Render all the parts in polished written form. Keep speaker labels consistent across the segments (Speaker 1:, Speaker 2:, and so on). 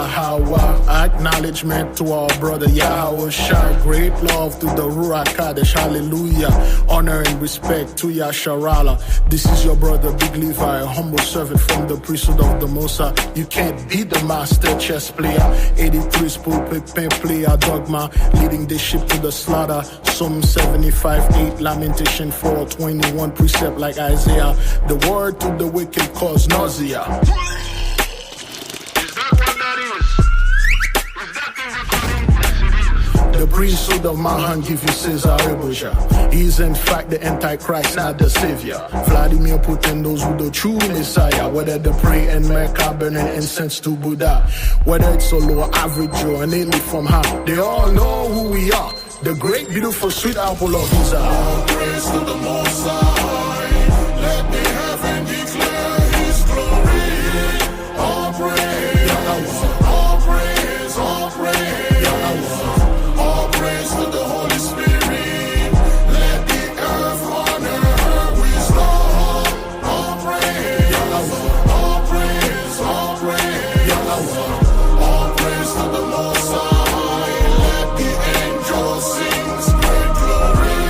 Speaker 1: Yahweh. Acknowledgement to our brother Yahweh Shai. Great love to the Ruach Kadesh. Hallelujah. Honor and respect to Yasharala. This is your brother Big Levi, a humble servant from the priesthood of the Mosa. You can't beat the master chess player. 83's pulpit pen player dogma, leading the ship to the slaughter. Psalm 75:8, Lamentation 4:21, precept like Isaiah. The word to the wicked cause nausea. The priesthood of Mahan give you Caesar Rebusha. He's in fact the Antichrist, not the Savior. Vladimir Putin knows who the true Messiah. Whether they pray and Mecca burning incense to Buddha, whether it's a low average or an elite from high, they all know who we are. The great, beautiful, sweet apple of his eye.
Speaker 2: All praise to the Most High. Let the heaven declare His glory. All praise, all praise, all praise. All praise to the Holy Spirit. Let the earth honor her wisdom. All praise, all praise, all praise. All praise to the Most High. Let the angels sing great glory.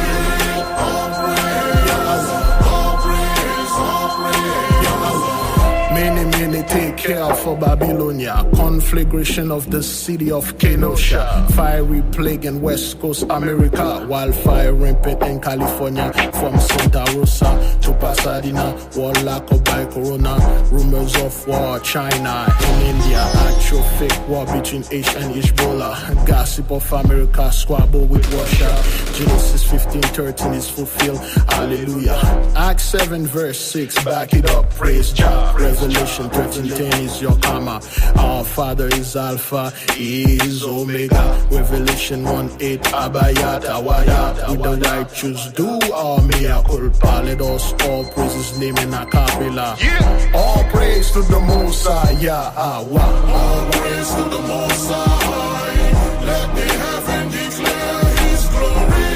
Speaker 2: All praise, all praise, all praise.
Speaker 1: Many take care for Babylonia. Conflagration of the city of Kenosha. Fiery plague in West Coast America. Wildfire rampant in California. From Santa Rosa to Pasadena. War lack by Corona. Rumors of war. China and India. Actual fake war between H and Hezbollah. Gossip of America. Squabble with Russia. Genesis 15:13 is fulfilled. Hallelujah. Acts 7 verse 6. Back it up. Praise Jah. Revelation 13:10 is your karma. Our Father is Alpha, He is Omega. Revelation 1:8, Abayata, Wayata. With the righteous do our mea culpa. Let us all praise His name in a cappella. All praise to the Most High, Yahweh.
Speaker 2: All praise to the Most High. Let the heaven declare His glory.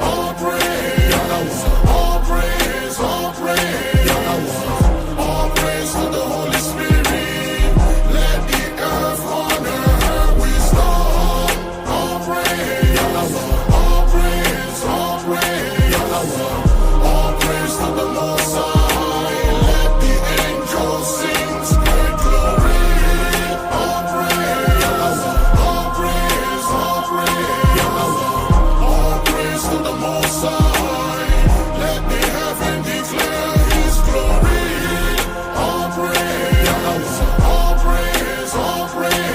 Speaker 2: All praise, all praise, all praise. All praise to the Holy Spirit. Let the earth honor her wisdom. All praise, all praise, all praise. All praise to the Most High. Let the angels sing great glory. All praise, all praise, all praise. All praise to the Most High. Let the heaven declare His glory. All praise, all praise, all praise.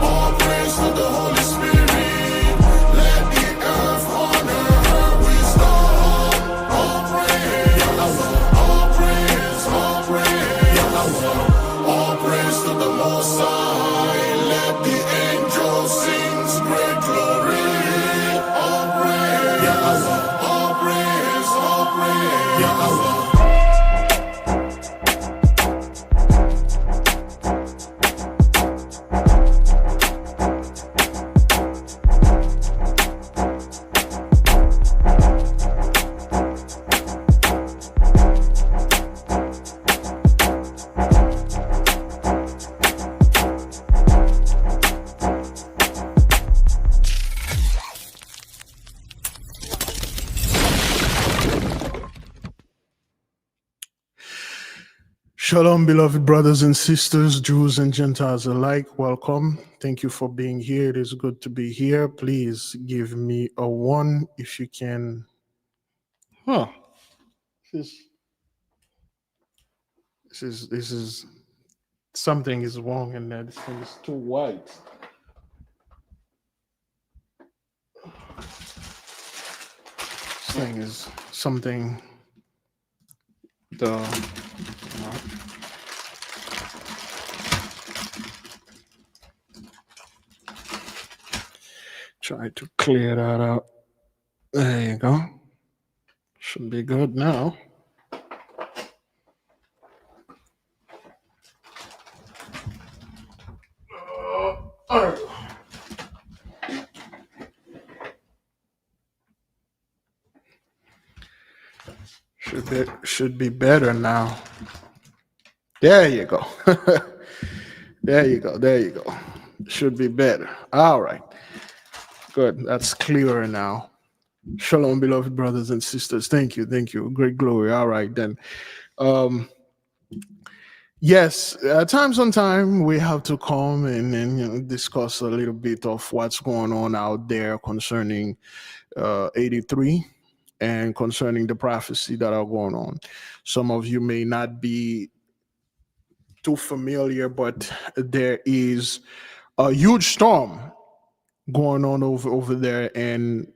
Speaker 2: All praise to the Holy Spirit. Let the earth honor her wisdom. All praise, all praise, all praise. All praise to the Most High. Let the angels sing great glory. All praise, all praise, all praise.
Speaker 1: Shalom, beloved brothers and sisters, Jews and Gentiles alike. Welcome. Thank you for being here. It is good to be here. Please give me a 1 if you can. This is something is wrong in there. This thing is too white. This thing is something. Try to clear that out. There you go. Should be good now. Should be better now. There you go. There you go. There you go. Should be better. All right. Good. That's clearer now. Shalom, beloved brothers and sisters. Thank you. Thank you. Great glory. All right, then. Um, yes, times on time we have to come and discuss a little bit of what's going on out there concerning 83 and concerning the prophecy that are going on. Some of you may not be too familiar, but there is a huge storm going on over there in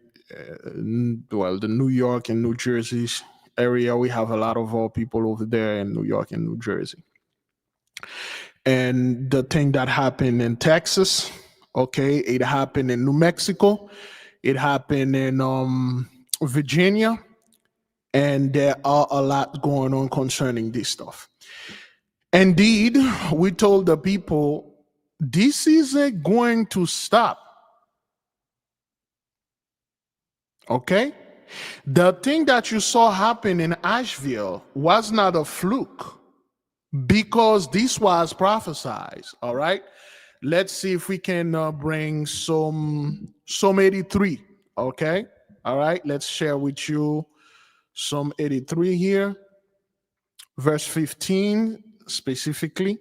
Speaker 1: well, the New York and New Jersey area. We have a lot of our people over there in New York and New Jersey. And the thing that happened in Texas, okay, it happened in New Mexico, it happened in Virginia, and there are a lot going on concerning this stuff. Indeed, we told the people this isn't going to stop. Okay? The thing that you saw happen in Asheville was not a fluke because this was prophesied. All right? Let's see if we can bring some 83. Okay? All right? Let's share with you Psalm 83 here, verse 15 specifically.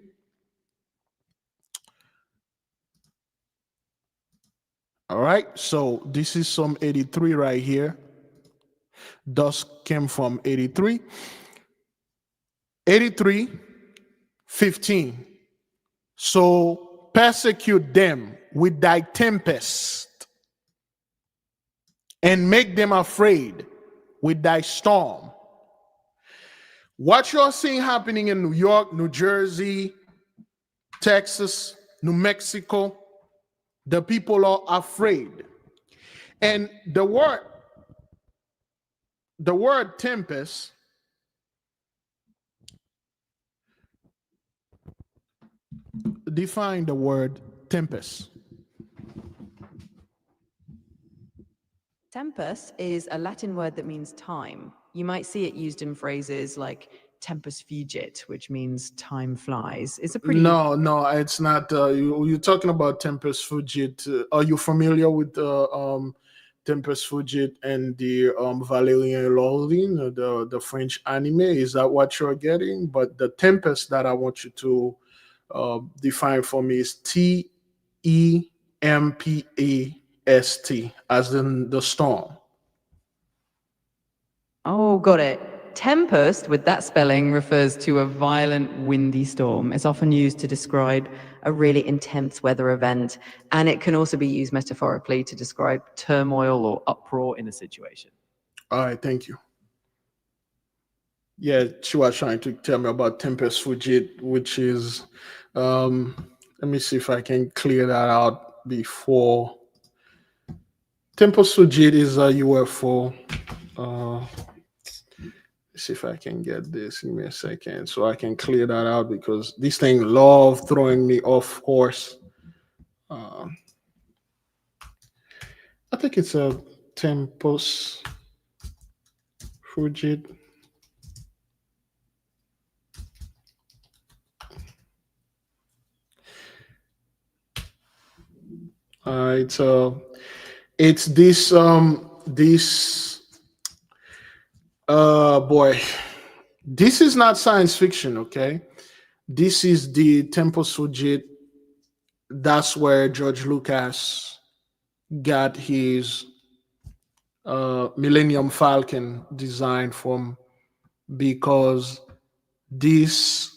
Speaker 1: All right, so this is Psalm 83 right here. Thus came from 83. 83, 15. So persecute them with thy tempest and make them afraid with thy storm. What you're seeing happening in New York, New Jersey, Texas, New Mexico, the people are afraid. And the word tempest define the word tempest.
Speaker 3: Tempest is a Latin word that means time. You might see it used in phrases like tempus fugit, which means time flies. It's a pretty...
Speaker 1: No, it's not. You're talking about tempus fugit. Are you familiar with the tempus fugit and the Valérien Lorrain, the French anime? Is that what you're getting? But the tempest that I want you to define for me is TEMPAST, as in the storm.
Speaker 3: Oh, got it. Tempest, with that spelling, refers to a violent, windy storm. It's often used to describe a really intense weather event, and it can also be used metaphorically to describe turmoil or uproar in a situation.
Speaker 1: All right, thank you. Yeah, she was trying to tell me about tempest fugit, which is, let me see if I can clear that out before. Tempest fugit is a UFO. Let's see if I can get this. Give me a second so I can clear that out because this thing love throwing me off course. I think it's a tempest fugit. It's this boy, this is not science fiction, okay? This is the tempest fugit. That's where George Lucas got his Millennium Falcon design from, because this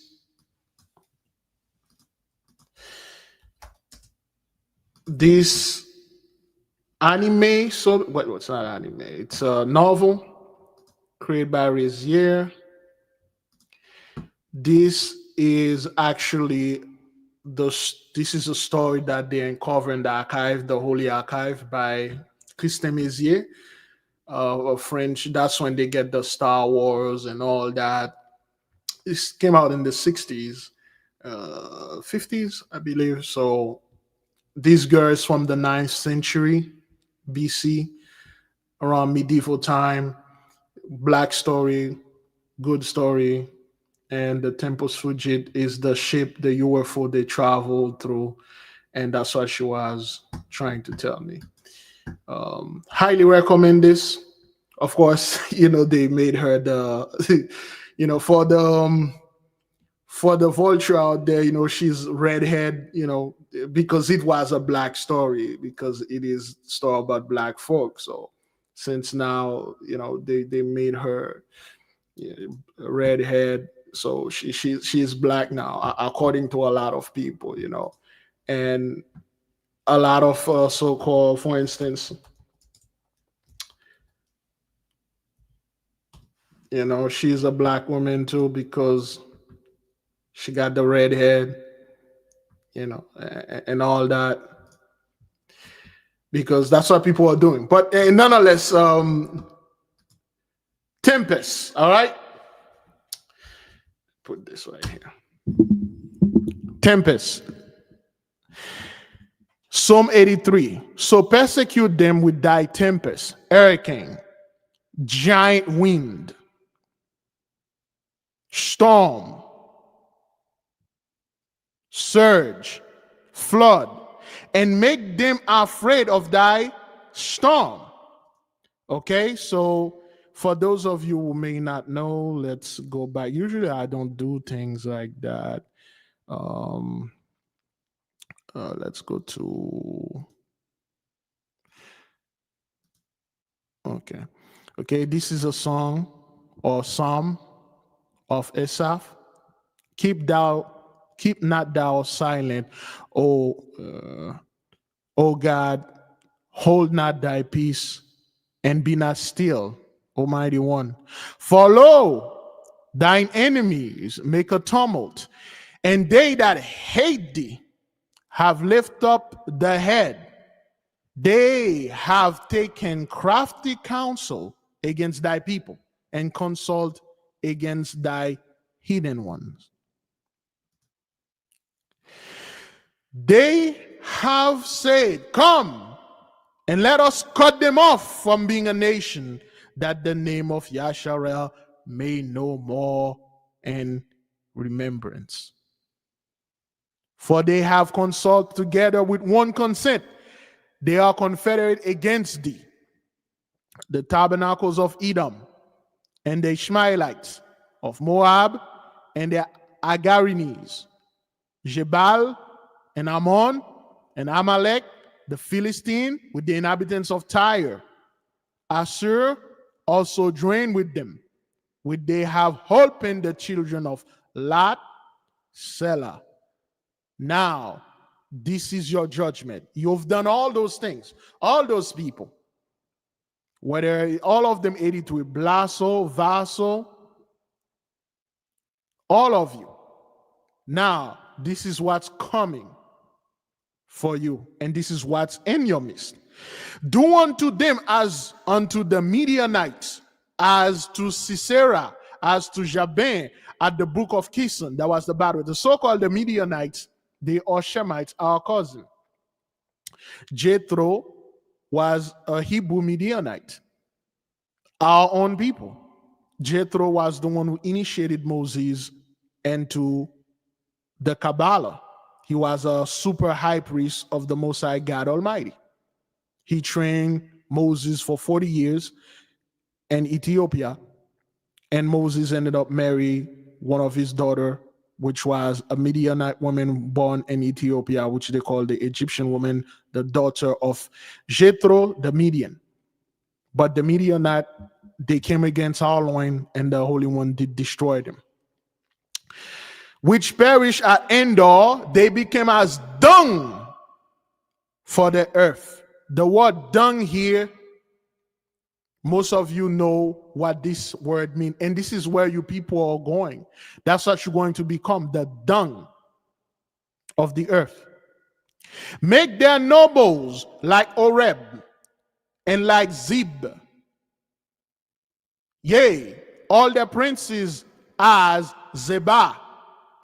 Speaker 1: anime, so what's not anime? It's a novel created by Razier. This is actually this is a story that they uncover in the archive, the Holy Archive by Christian Mézières, a French. That's when they get the Star Wars and all that. This came out in the 60s, 50s, I believe. So these girls from the 9th century BC, around medieval time, black story, good story, and the tempest fugit is the ship, the UFO they traveled through, and that's what she was trying to tell me. Highly recommend this. Of course, they made her the, for the vulture out there, she's redhead, because it was a black story, because it is story about black folk. So since now, they made her redhead, so she's black now, according to a lot of people, and a lot of so-called, for instance, she's a black woman too because she got the red head, and all that, because that's what people are doing. But nonetheless, tempest. All right, put this right here. Tempest. Psalm 83. So persecute them with thy tempest, hurricane, giant wind, storm, surge, flood, and make them afraid of thy storm. Okay, so for those of you who may not know, let's go back. Usually I don't do things like that. Let's go to, okay, this is a song or psalm of Asaph. Keep not thou silent, O God, hold not thy peace, and be not still, Almighty One. For lo, thine enemies make a tumult, and they that hate thee have lifted up the head. They have taken crafty counsel against thy people, and consult against thy hidden ones. They have said, come, and let us cut them off from being a nation, that the name of Yasharel may no more in remembrance. For they have consulted together with one consent. They are confederate against thee, the tabernacles of Edom, and the Ishmaelites of Moab, and the Agarinis, Jebal, and Ammon, and Amalek, the Philistine, with the inhabitants of Tyre. Assur also joined with them, which they have holpen the children of Lot, Selah. Now, this is your judgment. You've done all those things, all those people, whether all of them 82, Blaso, Vaso, all of you. Now, this is what's coming for you, and this is what's in your midst. Do unto them as unto the Midianites, as to Sisera, as to Jabin at the brook of Kison. That was the battle. The so-called the Midianites, they are Shemites, our cousin. Jethro was a Hebrew Midianite, our own people. Jethro was the one who initiated Moses into the Kabbalah. He was a super high priest of the Most High God Almighty. He trained Moses for 40 years in Ethiopia, and Moses ended up marrying one of his daughter, which was a Midianite woman born in Ethiopia, which they call the Egyptian woman, the daughter of Jethro the Midian. But the Midianite, they came against our loin, and the Holy One did destroy them. Which perished at Endor, they became as dung for the earth. The word dung here, most of you know what this word means, and this is where you people are going. That's what you're going to become, the dung of the earth. Make their nobles like Oreb and like Zeb. Yea, all their princes as Zebah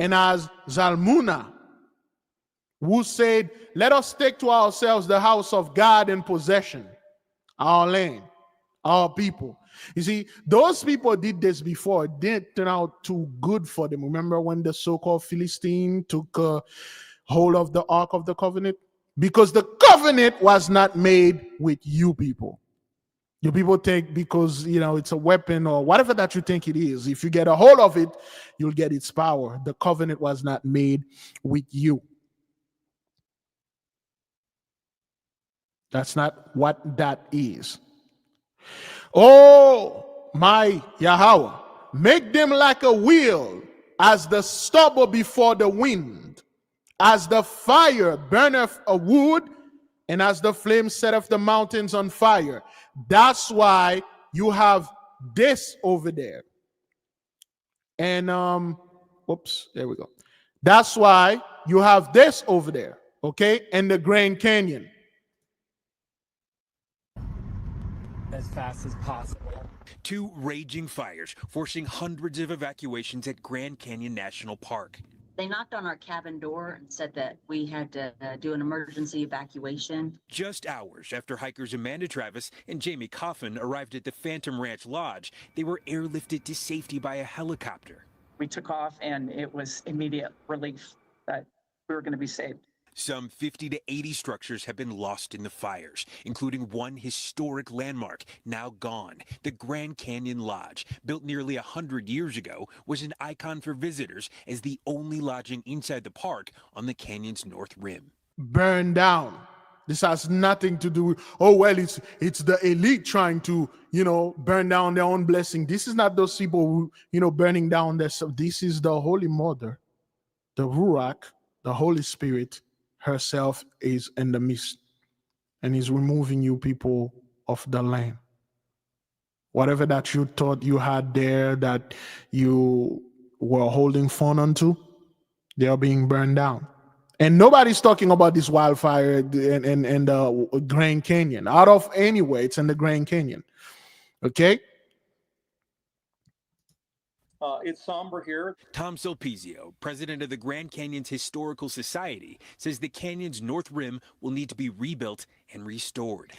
Speaker 1: and as Zalmunna, who said, let us take to ourselves the house of God in possession, our land. our people. You see, those people did this before. It didn't turn out too good for them. Remember when the so-called Philistine took hold of the Ark of the Covenant? Because the covenant was not made with you people. You people think because, it's a weapon or whatever that you think it is. If you get a hold of it, you'll get its power. The covenant was not made with you. That's not what that is. Oh, my Yahweh, make them like a wheel, as the stubble before the wind, as the fire burneth a wood, and as the flame setteth the mountains on fire. That's why you have this over there. And whoops, there we go. That's why you have this over there, okay, in the Grand Canyon.
Speaker 4: As fast as possible.
Speaker 5: Two raging fires forcing hundreds of evacuations at Grand Canyon National Park.
Speaker 6: They knocked on our cabin door and said that we had to do an emergency evacuation.
Speaker 5: Just hours after hikers Amanda Travis and Jamie Coffin arrived at the Phantom Ranch Lodge, they were airlifted to safety by a helicopter.
Speaker 4: We took off and it was immediate relief that we were going to be saved.
Speaker 5: Some 50 to 80 structures have been lost in the fires, including one historic landmark now gone. The Grand Canyon Lodge, built nearly 100 years ago, was an icon for visitors as the only lodging inside the park on the canyon's north rim.
Speaker 1: Burned down. This has nothing to do with, oh, well, it's the elite trying to, burn down their own blessing. This is not those people who, burning down their stuff. This is the Holy Mother, the Ruach, the Holy Spirit herself is in the midst and is removing you people of the land. Whatever that you thought you had there that you were holding fun onto, they are being burned down. And nobody's talking about this wildfire in the Grand Canyon. Out of anywhere, it's in the Grand Canyon. Okay?
Speaker 7: It's somber here.
Speaker 5: Tom Sulpizio, president of the Grand Canyon's Historical Society, says the canyon's north rim will need to be rebuilt and restored.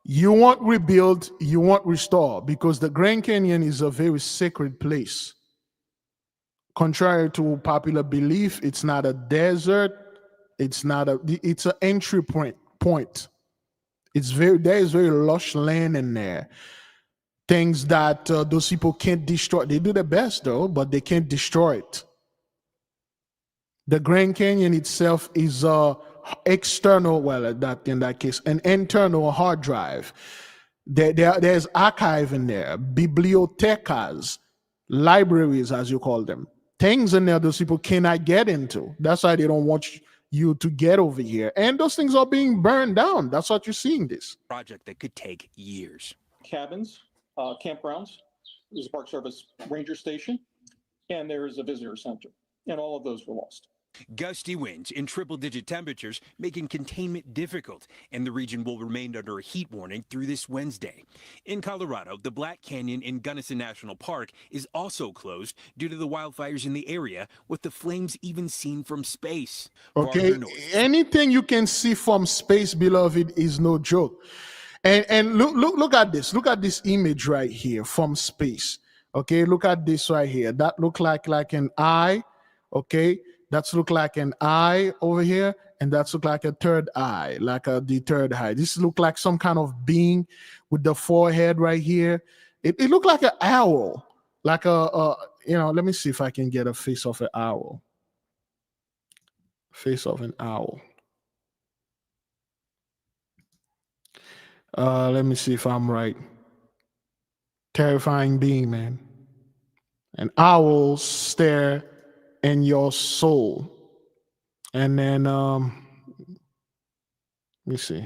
Speaker 1: You want rebuild, you want restore, because the Grand Canyon is a very sacred place. Contrary to popular belief, it's not a desert. It's an entry point. There is very lush land in there. Things that those people can't destroy. They do their best though, but they can't destroy it. The Grand Canyon itself is external, well, in that case, an internal hard drive. There's archive in there, bibliotecas, libraries, as you call them. Things in there those people cannot get into. That's why they don't want you to get over here. And those things are being burned down. That's what you're seeing this.
Speaker 5: Project that could take years.
Speaker 7: Cabins, campgrounds, there's a Park Service ranger station, and there's a visitor center. And all of those were lost.
Speaker 5: Gusty winds in triple-digit temperatures making containment difficult, and the region will remain under a heat warning through this Wednesday. In Colorado, the Black Canyon in Gunnison National Park is also closed due to the wildfires in the area, with the flames even seen from space.
Speaker 1: Okay, anything you can see from space, beloved, is no joke. And look at this. Look at this image right here from space. Okay, look at this right here. That look like an eye. Okay. That's look like an eye over here, and that's look like a third eye, like the third eye. This look like some kind of being with the forehead right here. It looked like an owl, like let me see if I can get a face of an owl. Face of an owl. Let me see if I'm right. Terrifying being, man. And owls stare in your soul. And then let me see.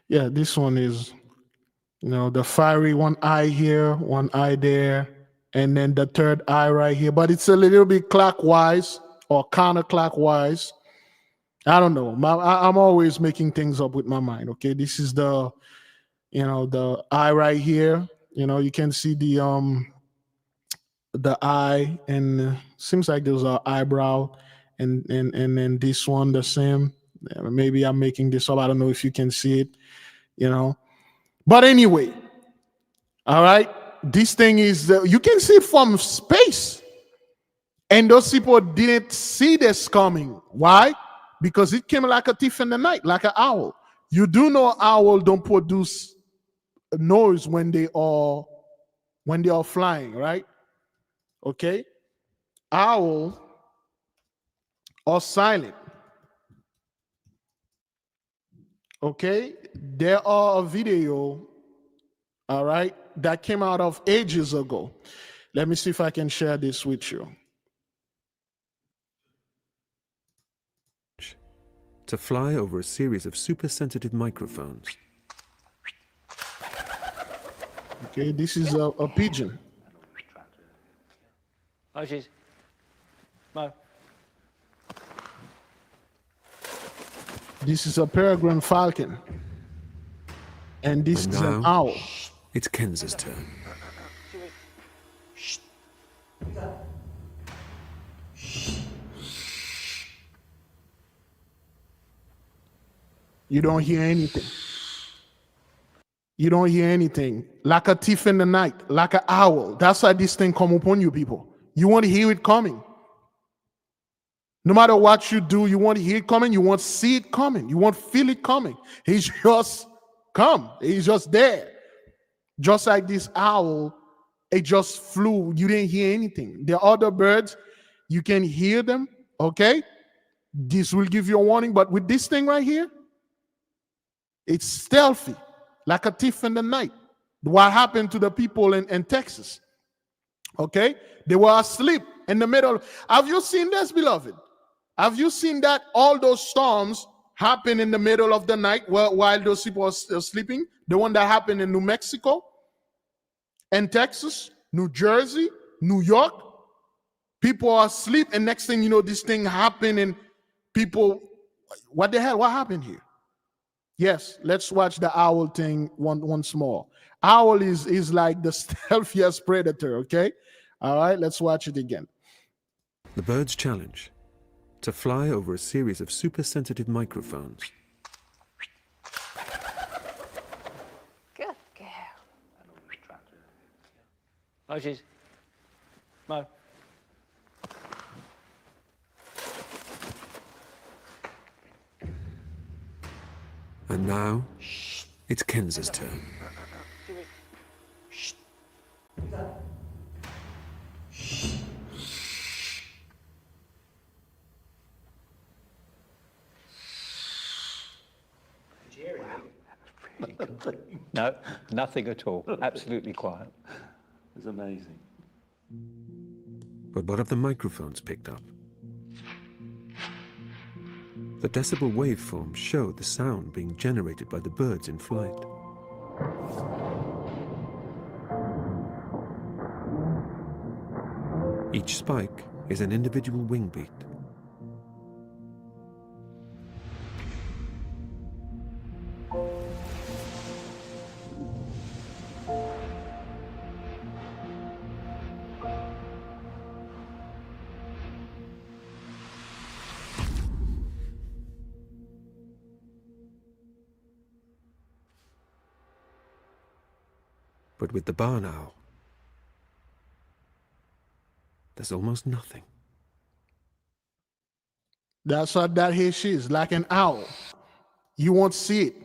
Speaker 1: Yeah, this one is the fiery one eye here, one eye there, and then the third eye right here. But it's a little bit clockwise or counterclockwise. I don't know. I'm always making things up with my mind. Okay, this is the eye right here. You can see the eye, and seems like there's an eyebrow, and then this one the same. Maybe I'm making this up. I don't know if you can see it, But anyway, All right. This thing is, you can see it from space. And those people didn't see this coming. Why? Because it came like a thief in the night, like an owl. You do know owl don't produce noise when they are flying, right? Okay. Owl are silent. Okay. There are a video, all right, that came out of ages ago. Let me see if I can share this with you.
Speaker 8: To fly over a series of super-sensitive microphones.
Speaker 1: Okay, this is a pigeon.
Speaker 9: Oh, jeez. Mo.
Speaker 1: This is a peregrine falcon. And this is an owl.
Speaker 8: It's Kenz's turn.
Speaker 1: You don't hear anything. You don't hear anything. Like a thief in the night, like an owl. That's why this thing come upon you, people. You won't hear it coming. No matter what you do, you won't hear it coming. You won't see it coming. You won't feel it coming. He's just come. He's just there. Just like this owl, it just flew. You didn't hear anything. The other birds, you can hear them, okay? This will give you a warning. But with this thing right here, it's stealthy, like a thief in the night. What happened to the people in Texas? Okay? They were asleep in the middle. Have you seen this, beloved? Have you seen that all those storms happen in the middle of the night while those people are still sleeping? The one that happened in New Mexico, and Texas, New Jersey, New York. People are asleep, and next thing you know, this thing happened, and people, what the hell? What happened here? Yes, let's watch the owl thing once more. Owl is like the stealthiest predator, okay? All right, let's watch it again.
Speaker 8: The bird's challenge: to fly over a series of super-sensitive microphones.
Speaker 9: Good girl. Oh, jeez. Mo.
Speaker 8: And now, it's Kenz's turn.
Speaker 10: No, nothing at all. Absolutely quiet.
Speaker 11: It's amazing.
Speaker 8: But what have the microphones picked up? The decibel waveforms show the sound being generated by the birds in flight. Each spike is an individual wing beat. But with the barn owl, there's almost nothing.
Speaker 1: That's what that here she is, like an owl. You won't see it.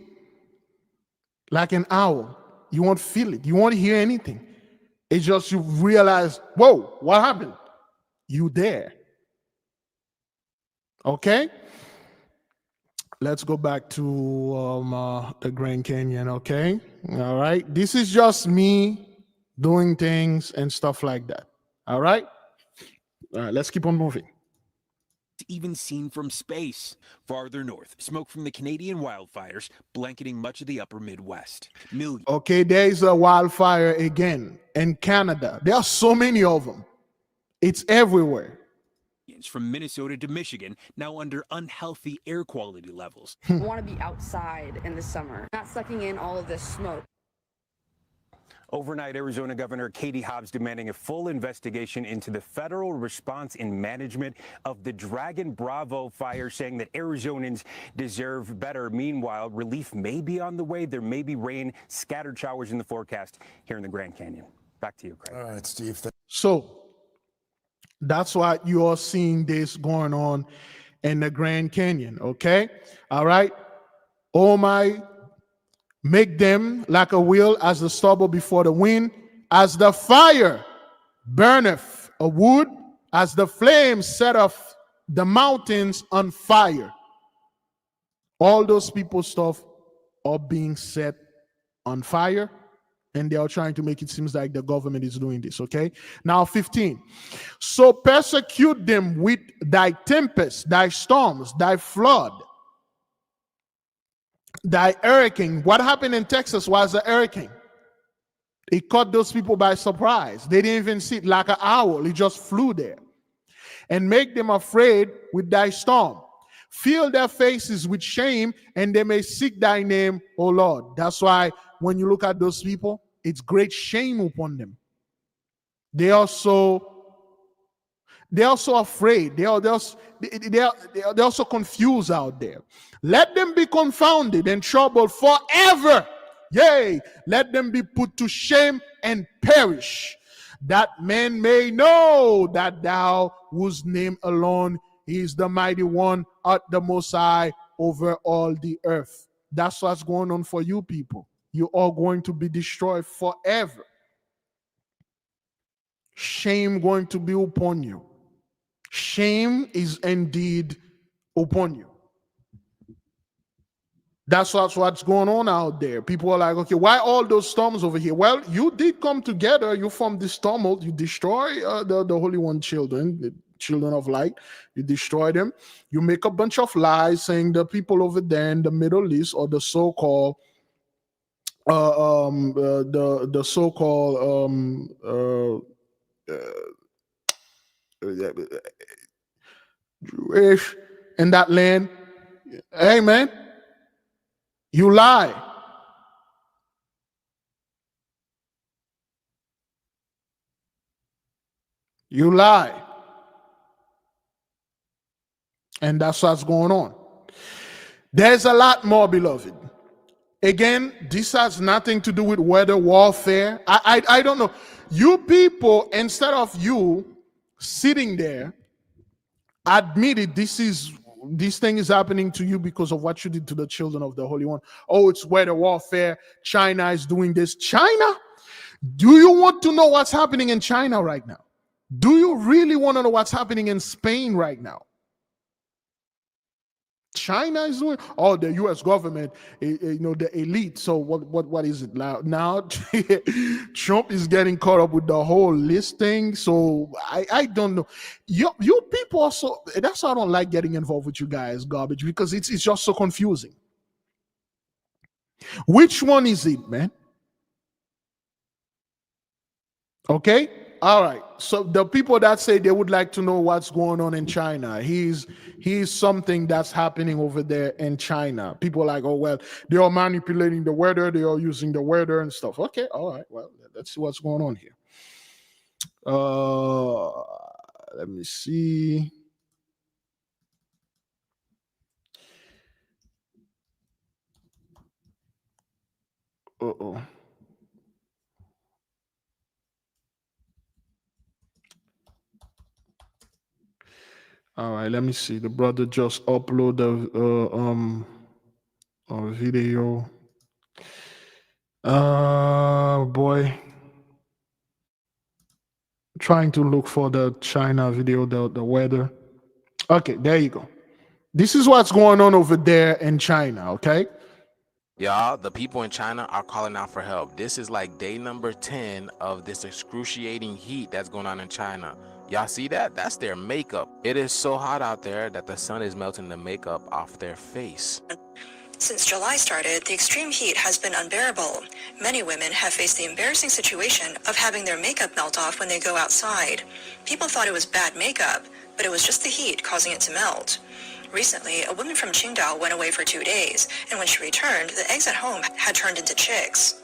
Speaker 1: Like an owl. You won't feel it. You won't hear anything. It's just you realize, whoa, what happened? You there. Okay? Let's go back to the Grand Canyon, okay? All right? This is just me doing things and stuff like that. All right? All right, let's keep on moving.
Speaker 5: Even seen from space. Farther north, smoke from the Canadian wildfires blanketing much of the upper Midwest. Millions.
Speaker 1: Okay, there is a wildfire again in Canada. There are so many of them. It's everywhere.
Speaker 5: From Minnesota to Michigan, now under unhealthy air quality levels.
Speaker 12: I want to be outside in the summer, not sucking in all of this smoke.
Speaker 5: Overnight, Arizona Governor Katie Hobbs demanding a full investigation into the federal response and management of the Dragon Bravo fire, saying that Arizonans deserve better. Meanwhile, relief may be on the way. There may be rain, scattered showers in the forecast here in the Grand Canyon. Back to you, Craig.
Speaker 1: All right, Steve. So that's why you're seeing this going on in the Grand Canyon, okay? All right. Oh my, make them like a wheel as the stubble before the wind, as the fire burneth a wood, as the flames set off the mountains on fire. All those people stuff are being set on fire, and they are trying to make it seem like the government is doing this, okay? Now 15. So persecute them with thy tempest, thy storms, thy flood, thy hurricane. What happened in Texas was a hurricane. It caught those people by surprise. They didn't even see it, like an owl. It just flew there. And make them afraid with thy storm. Fill their faces with shame, and they may seek thy name, O Lord. That's why when you look at those people, it's great shame upon them. They're also afraid. They're also confused out there. Let them be confounded and troubled forever. Yea, let them be put to shame and perish, that men may know that thou, whose name alone is the mighty one, art the Most High over all the earth. That's what's going on for you people. You are going to be destroyed forever. Shame going to be upon you. Shame is indeed upon you. That's what's going on out there. People are like, okay, why all those storms over here? Well, you did come together. You formed this tumult. You destroy the Holy One children, the children of light. You destroy them. You make a bunch of lies saying the people over there in the Middle East, or the so-called Jewish in that land. Amen. You lie. You lie. And that's what's going on. There's a lot more, beloved. Again, this has nothing to do with weather warfare. I don't know. You people, instead of you sitting there, admit it, this thing is happening to you because of what you did to the children of the Holy One. Oh, it's weather warfare. China is doing this. China? Do you want to know what's happening in China right now? Do you really want to know what's happening in Spain right now? China is doing, oh, the U.S. government, the elite. So what is it now? Trump is getting caught up with the whole list thing. So I don't know. You people also, that's why I don't like getting involved with you guys, garbage, because it's just so confusing. Which one is it, man? Okay. All right. So the people that say they would like to know what's going on in China, he's something that's happening over there in China. People are like, oh, well, they are manipulating the weather. They are using the weather and stuff. Okay. All right. Well, let's see what's going on here. Let me see. Uh-oh. All right, let me see. The brother just uploaded a video. Boy. Trying to look for the China video, the weather. Okay, there you go. This is what's going on over there in China, okay?
Speaker 12: Y'all, the people in China are calling out for help. This is like day number 10 of this excruciating heat that's going on in China. Y'all see that? That's their makeup. It is so hot out there that the sun is melting the makeup off their face.
Speaker 13: Since July started, the extreme heat has been unbearable. Many women have faced the embarrassing situation of having their makeup melt off when they go outside. People thought it was bad makeup, but it was just the heat causing it to melt. Recently, a woman from Qingdao went away for 2 days, and when she returned, the eggs at home had turned into chicks.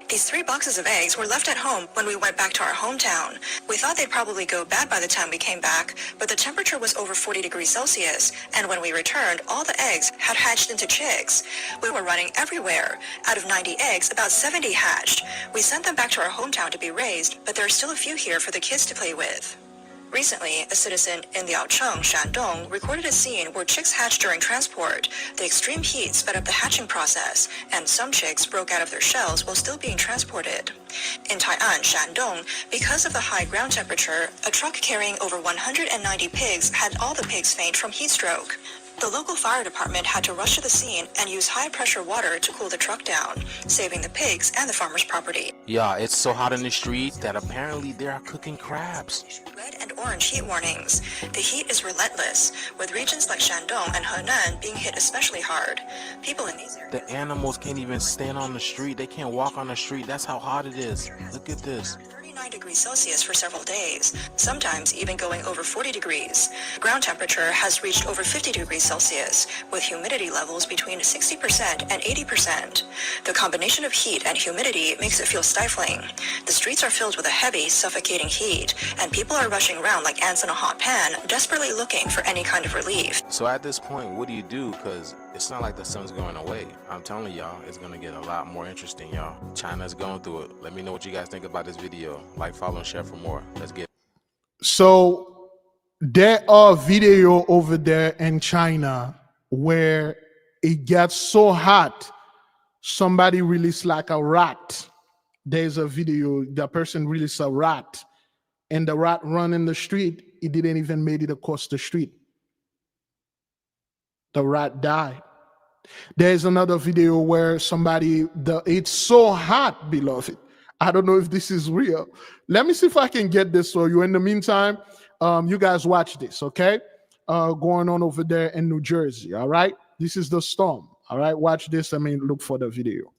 Speaker 13: These 3 boxes of eggs were left at home when we went back to our hometown. We thought they'd probably go bad by the time we came back, but the temperature was over 40 degrees Celsius, and when we returned, all the eggs had hatched into chicks. We were running everywhere. Out of 90 eggs, about 70 hatched. We sent them back to our hometown to be raised, but there are still a few here for the kids to play with. Recently, a citizen in Liaocheng, Shandong, recorded a scene where chicks hatched during transport. The extreme heat sped up the hatching process, and some chicks broke out of their shells while still being transported. In Tai'an, Shandong, because of the high ground temperature, a truck carrying over 190 pigs had all the pigs faint from heat stroke. The local fire department had to rush to the scene and use high-pressure water to cool the truck down, saving the pigs and the farmer's property.
Speaker 12: Yeah, it's so hot in the streets that apparently they are cooking crabs.
Speaker 13: Red and orange heat warnings. The heat is relentless, with regions like Shandong and Henan being hit especially hard. People in these areas...
Speaker 12: The animals can't even stand on the street. They can't walk on the street. That's how hot it is. Look at this.
Speaker 13: 39 degrees Celsius for several days, sometimes even going over 40 degrees. Ground temperature has reached over 50 degrees Celsius, with humidity levels between 60% and 80%. The combination of heat and humidity makes it feel stifling. The streets are filled with a heavy, suffocating heat, and people are rushing around like ants in a hot pan, desperately looking for any kind of relief.
Speaker 12: So at this point, what do you do? Because it's not like the sun's going away. I'm telling y'all, it's going to get a lot more interesting, y'all. China's going through it. Let me know what you guys think about this video. Like, follow, and share for more. Let's get it.
Speaker 1: So there are video over there in China where it gets so hot, somebody released like a rat. There's a video, the person released a rat, and the rat run in the street. It didn't even make it across the street. The rat died. There's another video where it's so hot, beloved. I don't know if this is real. Let me see if I can get this for you. In the meantime, you guys watch this, okay? Going on over there in New Jersey, all right? This is the storm, all right? Watch this. Look for the video.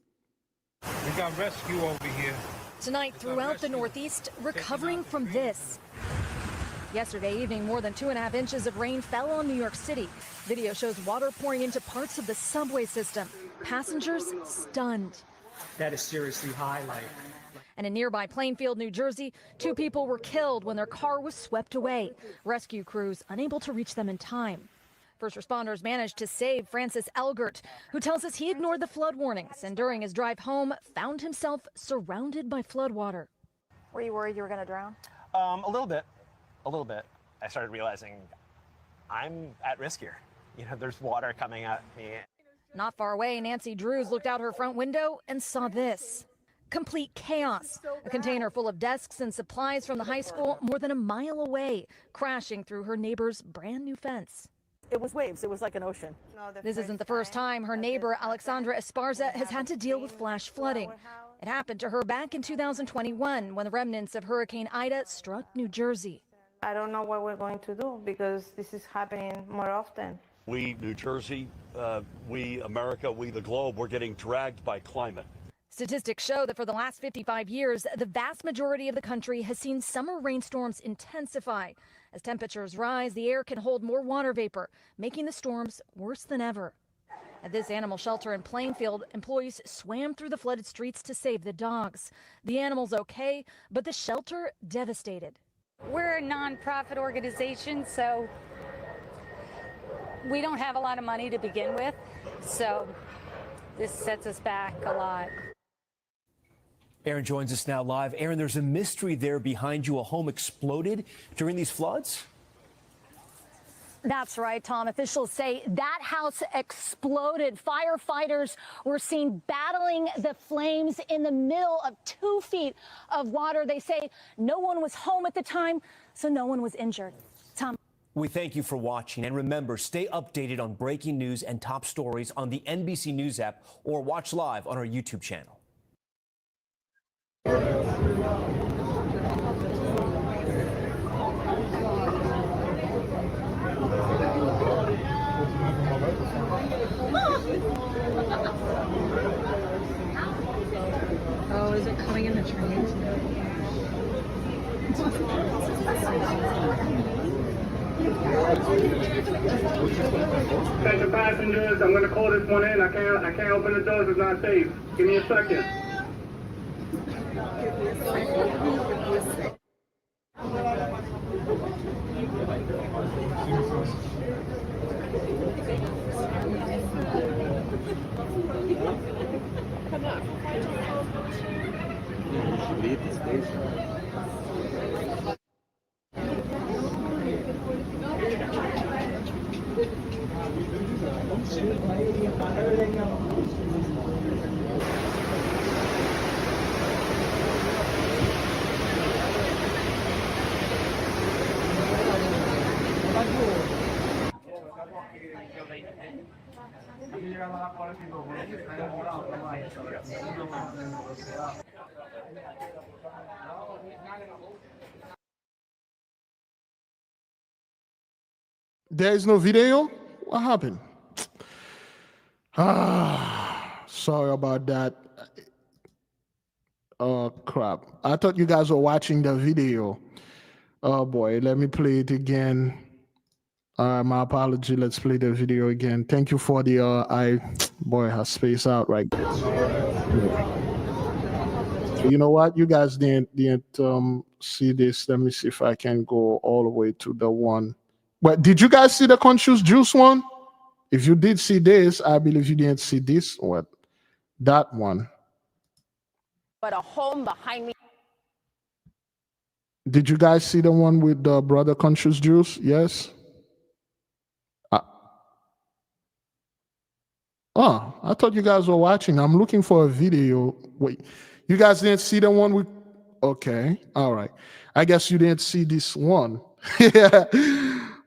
Speaker 14: We got rescue over here.
Speaker 15: Tonight, throughout the Northeast, recovering from this. Yesterday evening, more than 2.5 inches of rain fell on New York City. Video shows water pouring into parts of the subway system. Passengers stunned.
Speaker 16: That is seriously high,
Speaker 15: And in nearby Plainfield, New Jersey, 2 people were killed when their car was swept away. Rescue crews unable to reach them in time. First responders managed to save Francis Elgert, who tells us he ignored the flood warnings and during his drive home found himself surrounded by floodwater.
Speaker 17: Were you worried you were going to drown?
Speaker 16: A little bit. I started realizing I'm at risk here. You know, there's water coming at me.
Speaker 15: Not far away, Nancy Drews looked out her front window and saw this. Complete chaos. A container full of desks and supplies from the high school more than a mile away, crashing through her neighbor's brand new fence.
Speaker 17: It was waves. It was like an ocean.
Speaker 15: This isn't the first time her neighbor, Alexandra Esparza, has had to deal with flash flooding. It happened to her back in 2021 when the remnants of Hurricane Ida struck New Jersey.
Speaker 18: I don't know what we're going to do because this is happening more often.
Speaker 11: We, New Jersey, we, America, we, the globe, we're getting dragged by climate.
Speaker 15: Statistics show that for the last 55 years, the vast majority of the country has seen summer rainstorms intensify. As temperatures rise, the air can hold more water vapor, making the storms worse than ever. At this animal shelter in Plainfield, employees swam through the flooded streets to save the dogs. The animals okay, but the shelter devastated.
Speaker 19: We're a nonprofit organization, so we don't have a lot of money to begin with, so this sets us back a lot.
Speaker 20: Aaron joins us now live. Aaron, there's a mystery there behind you. A home exploded during these floods?
Speaker 21: That's right, Tom. Officials say that house exploded. Firefighters were seen battling the flames in the middle of 2 feet of water. They say no one was home at the time, so no one was injured. Tom.
Speaker 20: We thank you for watching. And remember, stay updated on breaking news and top stories on the NBC News app or watch live on our YouTube channel.
Speaker 22: Oh, is it coming in the trains?
Speaker 2: Attention passengers, I'm gonna call this one in. I can't open the doors, it's not safe. Give me a second.
Speaker 1: There is no video? What happened? Sorry about that. Oh, crap. I thought you guys were watching the video. Oh, boy. Let me play it again. My apology. Let's play the video again. Thank you for the, boy, I spaced out right there. You know what? You guys didn't see this. Let me see if I can go all the way to the one. But did you guys see the conscious juice one? If you did see this, I believe you didn't see this one. That one.
Speaker 22: But a home behind me.
Speaker 1: Did you guys see the one with the brother conscious juice? Yes. Oh, I thought you guys were watching. I'm looking for a video. Wait, you guys didn't see the one with? Okay, all right. I guess you didn't see this one. Yeah.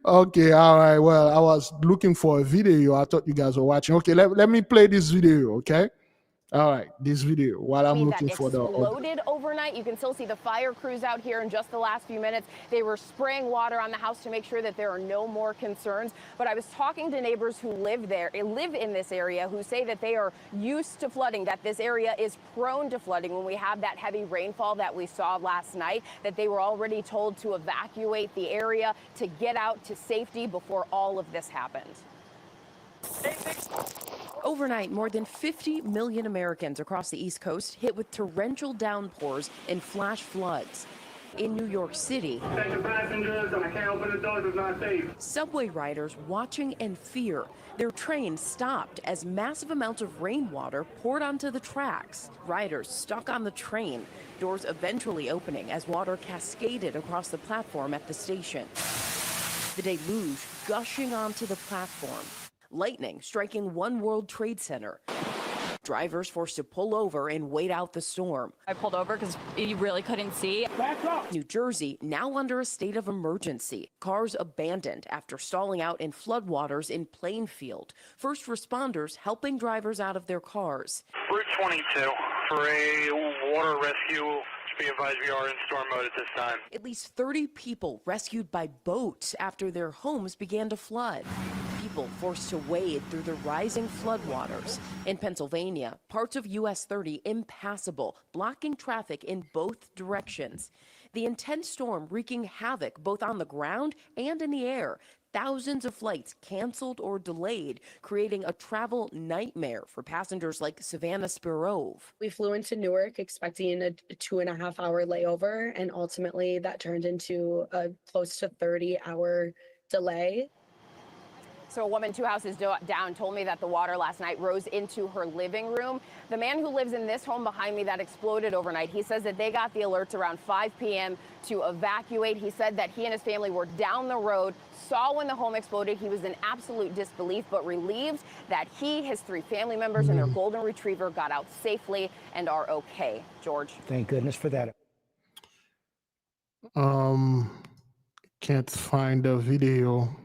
Speaker 1: Okay, all right. Well, I was looking for a video. I thought you guys were watching. Okay, let me play this video, okay? All right, this video while I'm looking for the...
Speaker 22: Exploded overnight. You can still see the fire crews out here in just the last few minutes. They were spraying water on the house to make sure that there are no more concerns. But I was talking to neighbors who live in this area, who say that they are used to flooding, that this area is prone to flooding. When we have that heavy rainfall that we saw last night, that they were already told to evacuate the area, to get out to safety before all of this happened.
Speaker 23: Overnight, more than 50 million Americans across the East Coast hit with torrential downpours and flash floods. In New York City,
Speaker 2: Passengers, I can't open the doors, it's not safe.
Speaker 23: subway riders watching in fear. Their train stopped as massive amounts of rainwater poured onto the tracks. Riders stuck on the train, doors eventually opening as water cascaded across the platform at the station. The deluge gushing onto the platform. Lightning striking One World Trade Center. Drivers forced to pull over and wait out the storm.
Speaker 24: I pulled over because you really couldn't see.
Speaker 23: Back up! New Jersey now under a state of emergency. Cars abandoned after stalling out in floodwaters in Plainfield. First responders helping drivers out of their cars.
Speaker 25: Route 22 for a water rescue. Be advised we are in storm mode at this time.
Speaker 23: At least 30 people rescued by boats after their homes began to flood. People forced to wade through the rising floodwaters. In Pennsylvania, parts of US 30 impassable, blocking traffic in both directions. The intense storm wreaking havoc both on the ground and in the air. Thousands of flights canceled or delayed, creating a travel nightmare for passengers like Savannah Spirov.
Speaker 26: We flew into Newark expecting a 2.5-hour layover, and ultimately that turned into a close to 30-hour delay.
Speaker 22: So a woman 2 houses down told me that the water last night rose into her living room. The man who lives in this home behind me that exploded overnight, he says that they got the alerts around 5 p.m. to evacuate. He said that he and his family were down the road, saw when the home exploded. He was in absolute disbelief, but relieved that he, his 3 family members, and their golden retriever got out safely and are okay. George.
Speaker 27: Thank goodness for that.
Speaker 1: Can't find the video.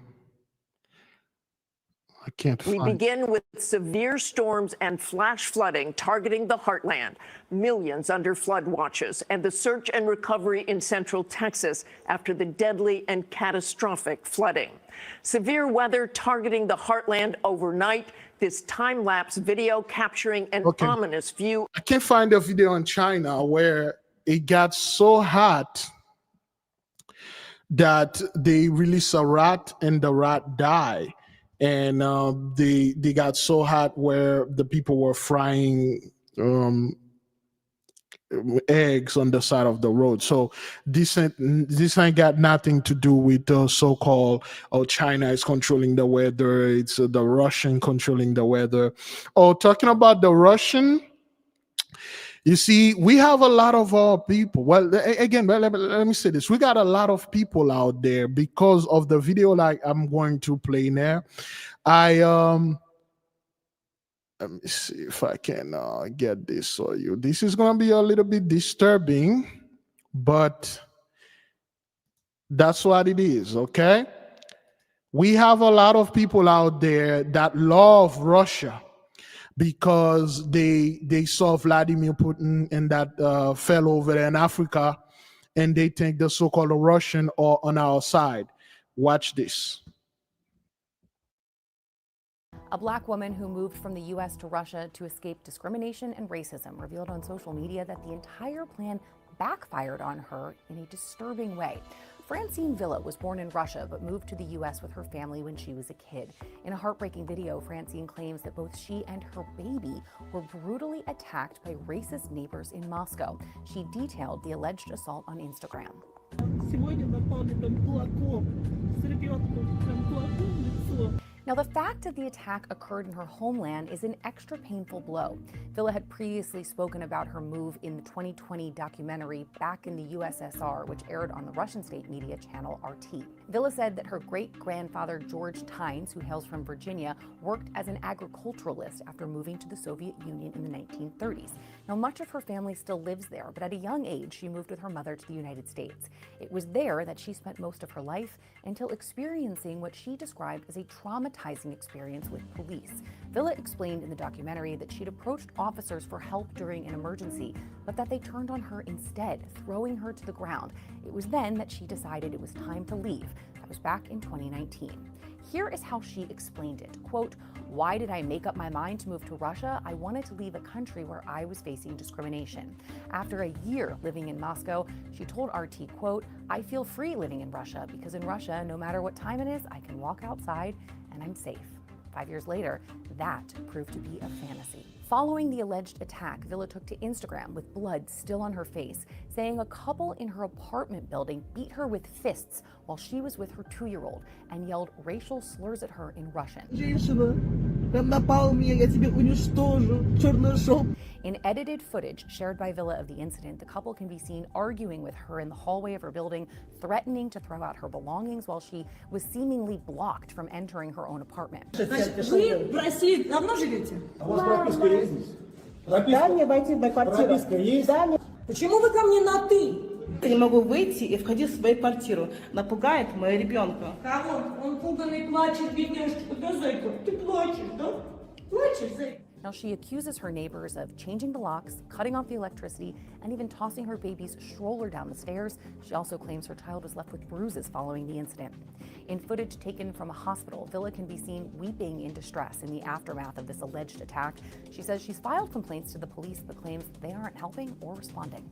Speaker 1: I can't find.
Speaker 28: We begin with severe storms and flash flooding targeting the heartland. Millions under flood watches and the search and recovery in central Texas after the deadly and catastrophic flooding. Severe weather targeting the heartland overnight. This time-lapse video capturing an ominous view.
Speaker 1: I can't find a video in China where it got so hot that they release a rat and the rat die, and they got so hot where the people were frying eggs on the side of the road. So this ain't got nothing to do with the so-called, oh, China is controlling the weather, it's the Russian controlling the weather. Oh, talking about the Russian, you see, we have a lot of people. Well, again, let me say this. We got a lot of people out there because of the video like I'm going to play now. Let me see if I can get this for you. This is going to be a little bit disturbing, but that's what it is, okay? We have a lot of people out there that love Russia because they saw Vladimir Putin and that fell over there in Africa, and they think the so-called Russian are on our side. Watch this.
Speaker 3: A black woman who moved from the U.S. to Russia to escape discrimination and racism revealed on social media that the entire plan backfired on her in a disturbing way. Francine Villa was born in Russia but moved to the U.S. with her family when she was a kid. In a heartbreaking video, Francine claims that both she and her baby were brutally attacked by racist neighbors in Moscow. She detailed the alleged assault on Instagram. Now, the fact that the attack occurred in her homeland is an extra painful blow. Villa had previously spoken about her move in the 2020 documentary Back in the USSR, which aired on the Russian state media channel RT. Villa said that her great-grandfather George Tynes, who hails from Virginia, worked as an agriculturalist after moving to the Soviet Union in the 1930s. Now, much of her family still lives there, but at a young age, she moved with her mother to the United States. It was there that she spent most of her life until experiencing what she described as a traumatizing experience with police. Villa explained in the documentary that she'd approached officers for help during an emergency, but that they turned on her instead, throwing her to the ground. It was then that she decided it was time to leave. That was back in 2019. Here is how she explained it. Quote, "Why did I make up my mind to move to Russia? I wanted to leave a country where I was facing discrimination. After a year living in Moscow, she told RT, quote, I feel free living in Russia because in Russia, no matter what time it is, I can walk outside and I'm safe." 5 years later, that proved to be a fantasy. Following the alleged attack, Villa took to Instagram with blood still on her face, saying a couple in her apartment building beat her with fists while she was with her 2-year-old and yelled racial slurs at her in Russian. In edited footage shared by Villa of the incident, the couple can be seen arguing with her in the hallway of her building, threatening to throw out her belongings while she was seemingly blocked from entering her own apartment.
Speaker 18: Почему вы ко мне на «ты»? Я не могу выйти и входить в свою квартиру. Напугает моего ребенка. Кого? Он пуганный, плачет, бедняжка. Да, зайка, ты плачешь, да? Плачешь, зайка.
Speaker 3: Now, she accuses her neighbors of changing the locks, cutting off the electricity, and even tossing her baby's stroller down the stairs. She also claims her child was left with bruises following the incident. In footage taken from a hospital, Villa can be seen weeping in distress in the aftermath of this alleged attack. She says she's filed complaints to the police but claims they aren't helping or responding.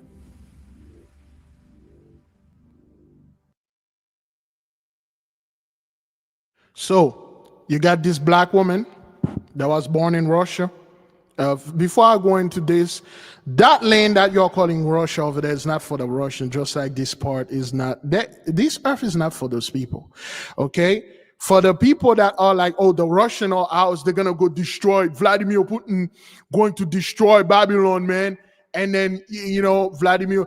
Speaker 1: So, you got this black woman that was born in Russia. Before I go into this, that land that you're calling Russia over there is not for the Russians, just like this part is not. This earth is not for those people, okay? For the people that are like, oh, the Russian are ours, they're going to go destroy Vladimir Putin, going to destroy Babylon, man. And then, you know, Vladimir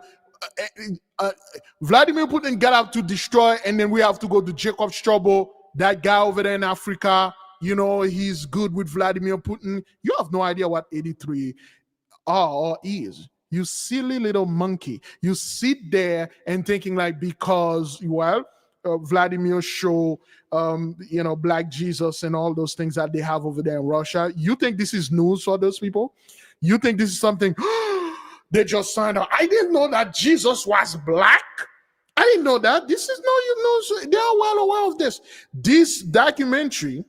Speaker 1: Putin got out to destroy, and then we have to go to Jacob Strobel, that guy over there in Africa. You know, he's good with Vladimir Putin. You have no idea what 83 are or is. You silly little monkey. You sit there and thinking like because, well, Vladimir show, you know, Black Jesus and all those things that they have over there in Russia. You think this is news for those people? You think this is something they just signed up? I didn't know that Jesus was black. I didn't know that. This is no, you know, they are well aware of this. This documentary,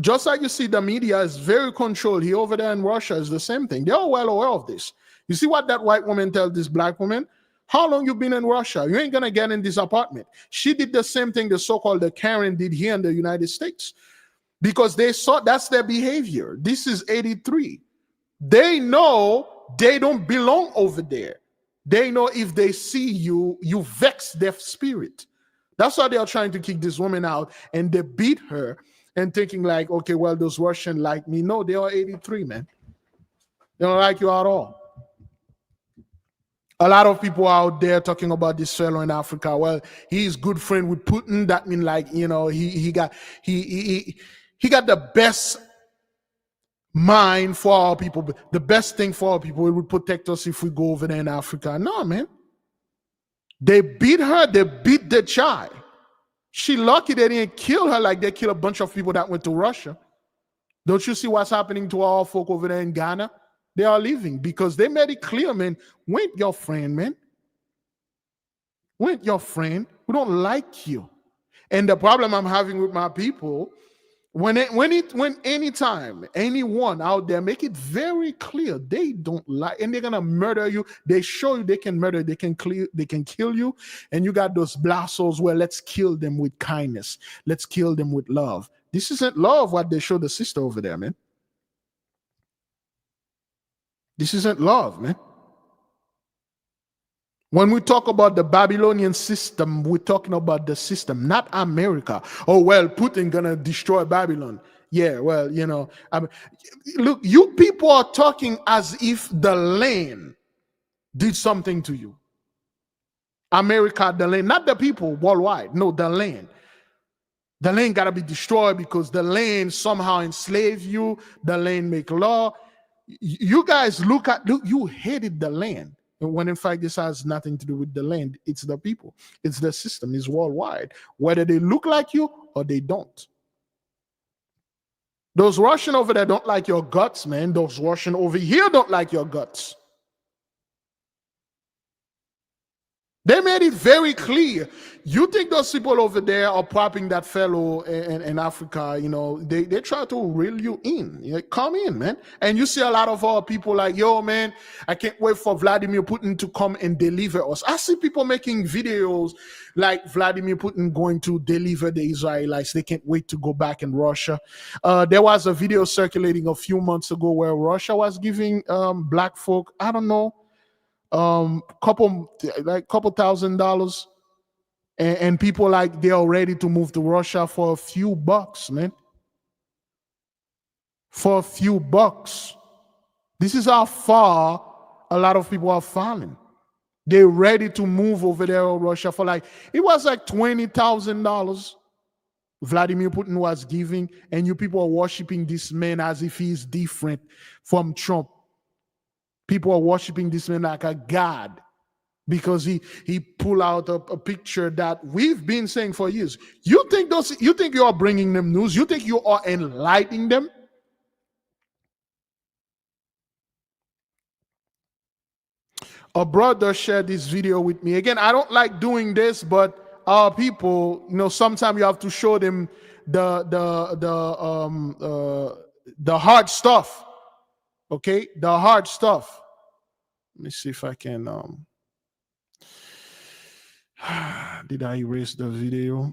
Speaker 1: just like you see, the media is very controlled. Here over there in Russia is the same thing. They are well aware of this. You see what that white woman tells this black woman? How long you been in Russia? You ain't gonna get in this apartment. She did the same thing the so-called Karen did here in the United States, because they saw that's their behavior. This is 83. They know they don't belong over there. They know if they see you, you vex their spirit. That's why they are trying to kick this woman out, and they beat her and thinking like, okay, well, those Russians like me. No, they are 83, man. They don't like you at all. A lot of people out there talking about this fellow in Africa. Well, he's good friend with Putin. That means like, you know, he got the best mind for our people. The best thing for our people. It would protect us if we go over there in Africa. No, man. They beat her. They beat the child. She lucky they didn't kill her like they killed a bunch of people that went to Russia. Don't you see what's happening to our folk over there in Ghana? They are leaving because they made it clear, man. We ain't your friend, man. We ain't your friend. We don't like you. And the problem I'm having with my people, anytime anyone out there make it very clear they don't like, and they're gonna murder you. They show you they can murder, they can kill you, and you got those blassos where let's kill them with kindness, let's kill them with love. This isn't love what they show the sister over there, man. This isn't love, man. When we talk about the Babylonian system, we're talking about the system, not America. Oh, well, Putin gonna destroy Babylon. Yeah, well, you know, look, you people are talking as if the land did something to you. America, the land, not the people worldwide. No, the land. The land gotta be destroyed because the land somehow enslaved you. The land make law. You guys look, you hated the land. When in fact this has nothing to do with the land. It's the people. It's the system. It's worldwide. Whether they look like you or they don't. Those Russians over there don't like your guts, man. Those Russians over here don't like your guts. They made it very clear. You think those people over there are propping that fellow in Africa, you know, they try to reel you in. You know, come in, man. And you see a lot of our people like, yo, man, I can't wait for Vladimir Putin to come and deliver us. I see people making videos like Vladimir Putin going to deliver the Israelites. They can't wait to go back in Russia. There was a video circulating a few months ago where Russia was giving black folk, I don't know, couple $1,000, and people like they are ready to move to Russia for a few bucks, man. For a few bucks. This is how far a lot of people are falling. They're ready to move over there in Russia for like, it was like $20,000 Vladimir Putin was giving, and you people are worshiping this man as if he's different from Trump. People are worshiping this man like a god because he pulled out a picture that we've been saying for years. You think you are bringing them news? You think you are enlightening them? A brother shared this video with me. Again, I don't like doing this, but our people, you know, sometimes you have to show them the hard stuff. Okay, the hard stuff. Let me see if I can. Did I erase the video?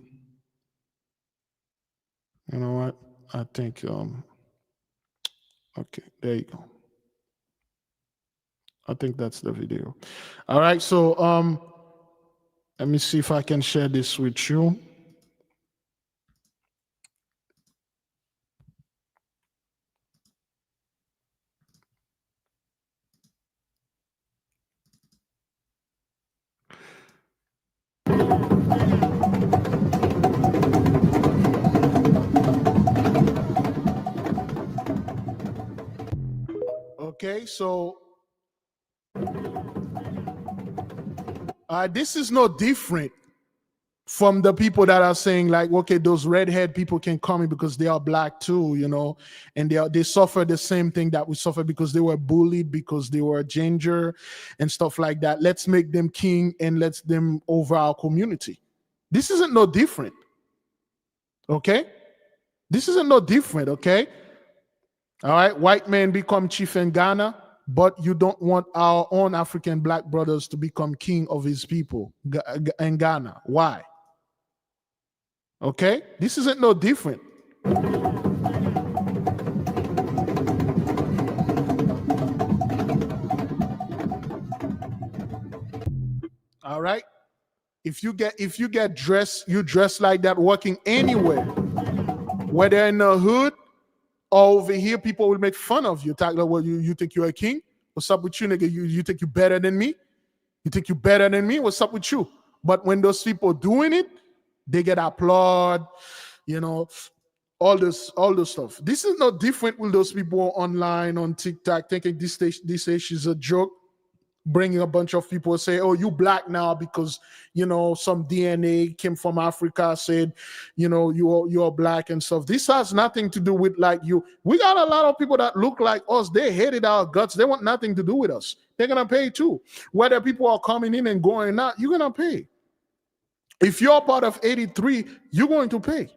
Speaker 1: You know what? I think. Okay, there you go. I think that's the video. All right, so let me see if I can share this with you. Okay, so this is no different from the people that are saying like, okay, those redhead people can come in because they are black too, you know, and they suffer the same thing that we suffer because they were bullied, because they were ginger and stuff like that. Let's make them king and let's them over our community. This isn't no different. Okay? This isn't no different, okay? All right, white man become chief in Ghana. but you don't want our own African black brothers to become king of his people in Ghana. Why? Okay? This isn't no different. All right? If you get dressed, you dress like that working anywhere, whether in the hood or over here, people will make fun of you. Talk like, well, you think you're a king? What's up with you, nigga? You think you're better than me? You think you're better than me? What's up with you? But when those people doing it, they get applaud, you know, all this stuff. This is no different with those people online on TikTok thinking this issue is a joke. Bringing a bunch of people say, oh, you black now because, you know, some DNA came from Africa, said, you know, you're black and stuff. This has nothing to do with like you. We got a lot of people that look like us. They hated our guts. They want nothing to do with us. They're going to pay too. Whether people are coming in and going out, you're going to pay. If you're part of 83, you're going to pay.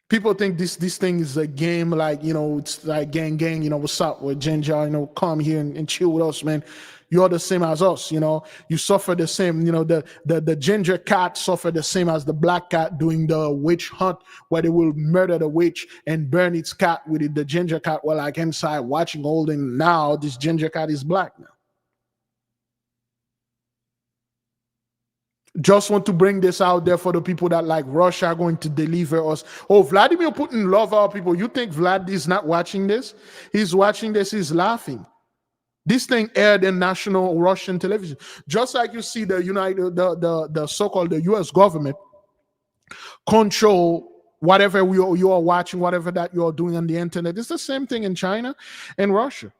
Speaker 1: People think this thing is a game, like, you know, it's like gang, you know, what's up with Ginger, you know, come here and chill with us, man. You're the same as us, you know, you suffer the same, you know, the ginger cat suffer the same as the black cat doing the witch hunt where they will murder the witch and burn its cat with it. The ginger cat were like inside watching holding. Now this ginger cat is black now. Just want to bring this out there for the people that like Russia are going to deliver us. Oh, Vladimir Putin love our people. You think Vlad is not watching this? He's watching this. He's laughing. This thing aired in national Russian television. Just like you see the the so-called the U.S. government control whatever you are watching, whatever that you are doing on the internet. It's the same thing in China and Russia.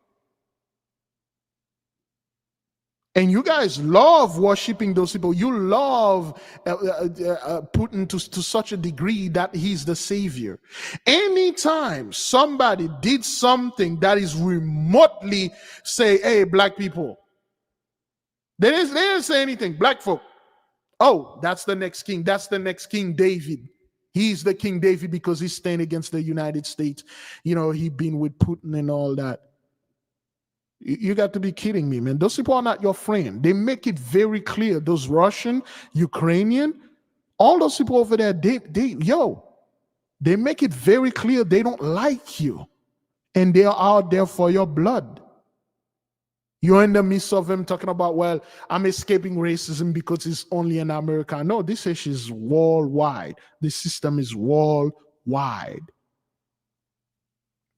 Speaker 1: And you guys love worshiping those people. You love Putin to such a degree that he's the savior. Anytime somebody did something that is remotely say, hey, black people, they didn't say anything. Black folk, oh, that's the next king. That's the next King David. He's the King David because he's standing against the United States. You know, he been with Putin and all that. You got to be kidding me, man. Those people are not your friend. They make it very clear. Those Russian, Ukrainian, all those people over there, they make it very clear they don't like you. And they are out there for your blood. You're in the midst of them talking about, well, I'm escaping racism because it's only in America. No, this issue is worldwide. The system is worldwide.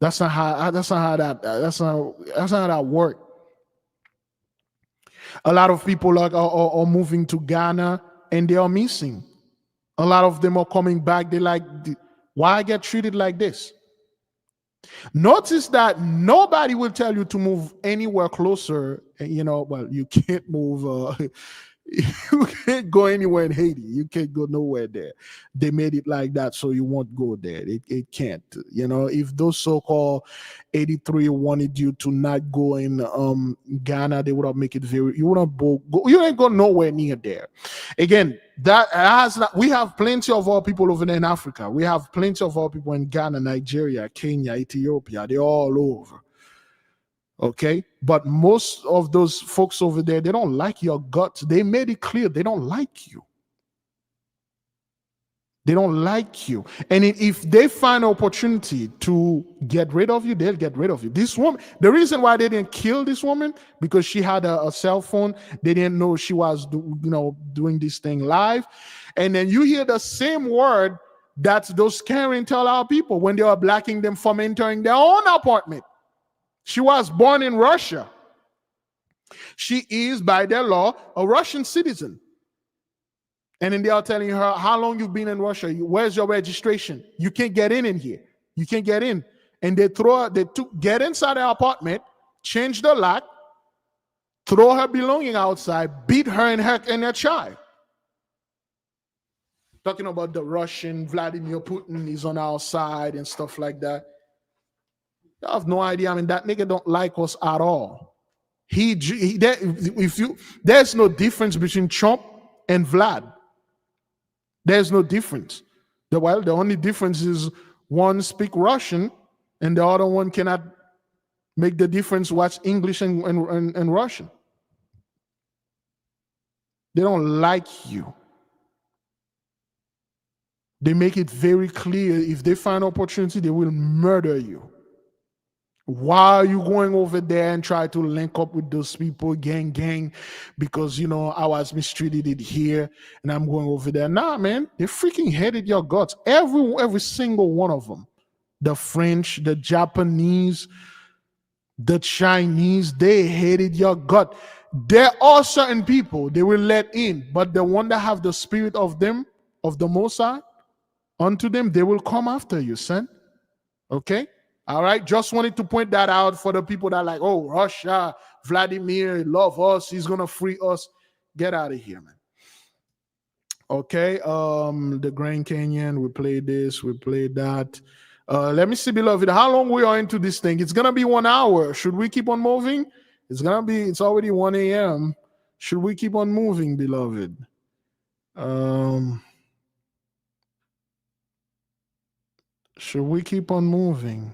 Speaker 1: That's not how that works. A lot of people are moving to Ghana and they are missing. A lot of them are coming back. They like, why I get treated like this? Notice that nobody will tell you to move anywhere closer. You know, well, you can't move. You can't go anywhere in Haiti. You can't go nowhere there. They made it like that, so you won't go there. It can't. You know, if those so-called 83 wanted you to not go in Ghana, they would have make it very. You wouldn't go. You ain't go nowhere near there. Again, that has not. We have plenty of our people over there in Africa. We have plenty of our people in Ghana, Nigeria, Kenya, Ethiopia. They're all over. Okay, but most of those folks over there, they don't like your guts. They made it clear they don't like you. They don't like you. And if they find an opportunity to get rid of you, they'll get rid of you. This woman, the reason why they didn't kill this woman, because she had a cell phone. They didn't know she was doing this thing live. And then you hear the same word that those Karen tell our people when they are blocking them from entering their own apartment. She was born in Russia. She is, by their law, a Russian citizen. And then they are telling her, how long you've been in Russia? Where's your registration? You can't get in here. You can't get in. And they get inside her apartment, change the lock, throw her belonging outside, beat her and her child. Talking about the Russian, Vladimir Putin is on our side and stuff like that. I have no idea. I mean, that nigga don't like us at all. There's no difference between Trump and Vlad. There's no difference. The only difference is one speak Russian and the other one cannot make the difference watch English and Russian. They don't like you. They make it very clear if they find opportunity, they will murder you. Why are you going over there and try to link up with those people, gang, because, you know, I was mistreated here and I'm going over there? Nah, man, they freaking hated your guts. Every single one of them. The French, the Japanese, the Chinese, they hated your gut. There are certain people they will let in, but the one that have the spirit of them, of the Mossad, unto them, they will come after you, son. Okay? All right? Just wanted to point that out for the people that are like, oh, Russia, Vladimir, love us, he's going to free us. Get out of here, man. Okay? The Grand Canyon, we played this, we played that. Let me see, beloved, how long we are into this thing. It's going to be 1 hour. Should we keep on moving? It's already 1 a.m. Should we keep on moving, beloved? Should we keep on moving?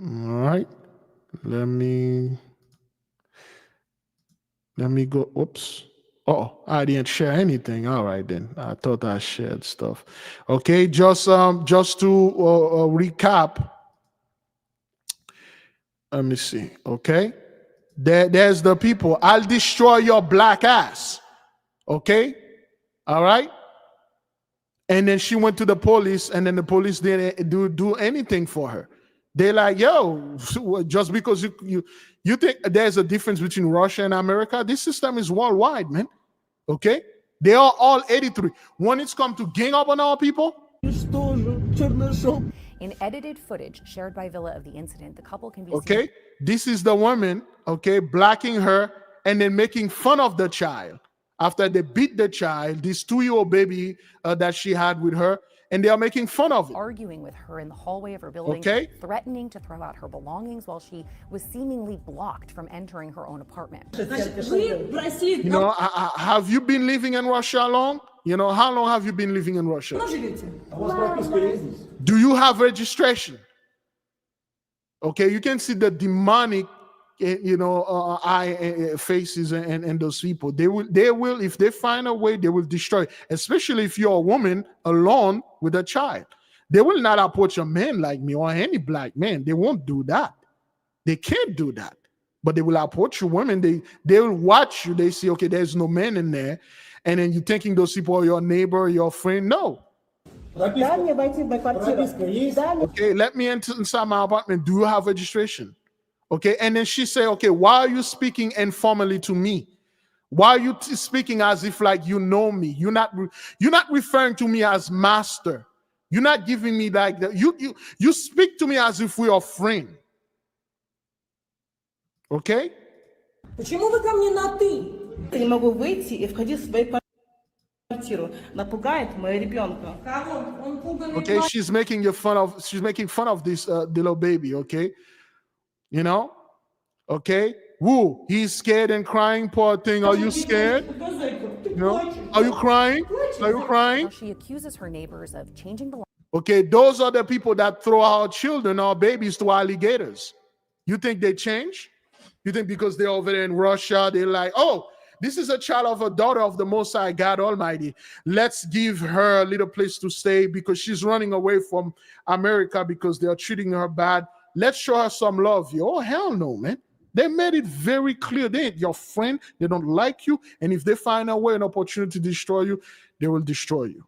Speaker 1: All right. Let me go. Oops. Oh, I didn't share anything. All right, then. I thought I shared stuff. Okay, just to recap. Let me see. Okay. There's the people. I'll destroy your black ass. Okay. All right. And then she went to the police, and then the police didn't do anything for her. They're like, yo, just because you think there's a difference between Russia and America, this system is worldwide, man. Okay? They are all 83. When it's come to gang up on our people,
Speaker 3: in edited footage shared by Villa of the incident, the couple can be
Speaker 1: okay? This is the woman, okay, blacking her and then making fun of the child. After they beat the child, this 2-year-old baby that she had with her, and they are making fun of it.
Speaker 3: Arguing with her in the hallway of her building,
Speaker 1: okay,
Speaker 3: threatening to throw out her belongings while she was seemingly blocked from entering her own apartment.
Speaker 1: You know, have you been living in Russia long? You know, how long have you been living in Russia? Do you have registration? Okay, you can see the demonic, you know, faces and those people. They will, if they find a way, they will destroy. Especially if you're a woman alone with a child, they will not approach a man like me or any black man. They won't do that. They can't do that. But they will approach you, women. They will watch you. They see, okay, there's no man in there, and then you're thinking those people are your neighbor, your friend. No. Okay, let me enter inside my apartment. Do you have registration? Okay, and then she said, okay, why are you speaking informally to me? Why are you speaking as if like you know me? You're not referring to me as master. You're not giving me like that. You speak to me as if we are friends. Okay?
Speaker 18: Почему вы ко мне на «ты»? Я не могу выйти и входить в свою квартиру. Напугает моего ребенка.
Speaker 1: Okay, she's making fun of this little baby, okay? You know? Okay? Woo, he's scared and crying, poor thing. Are you scared? You know? Are you crying? Are you crying?
Speaker 3: She accuses her neighbors of changing the law.
Speaker 1: Okay, those are the people that throw our children, our babies to alligators. You think they change? You think because they're over there in Russia, they're like, oh, this is a child of a daughter of the Most High God Almighty. Let's give her a little place to stay because she's running away from America because they're treating her bad. Let's show her some love. Oh, hell no, man. They made it very clear. They ain't your friend. They don't like you. And if they find a way, an opportunity to destroy you, they will destroy you.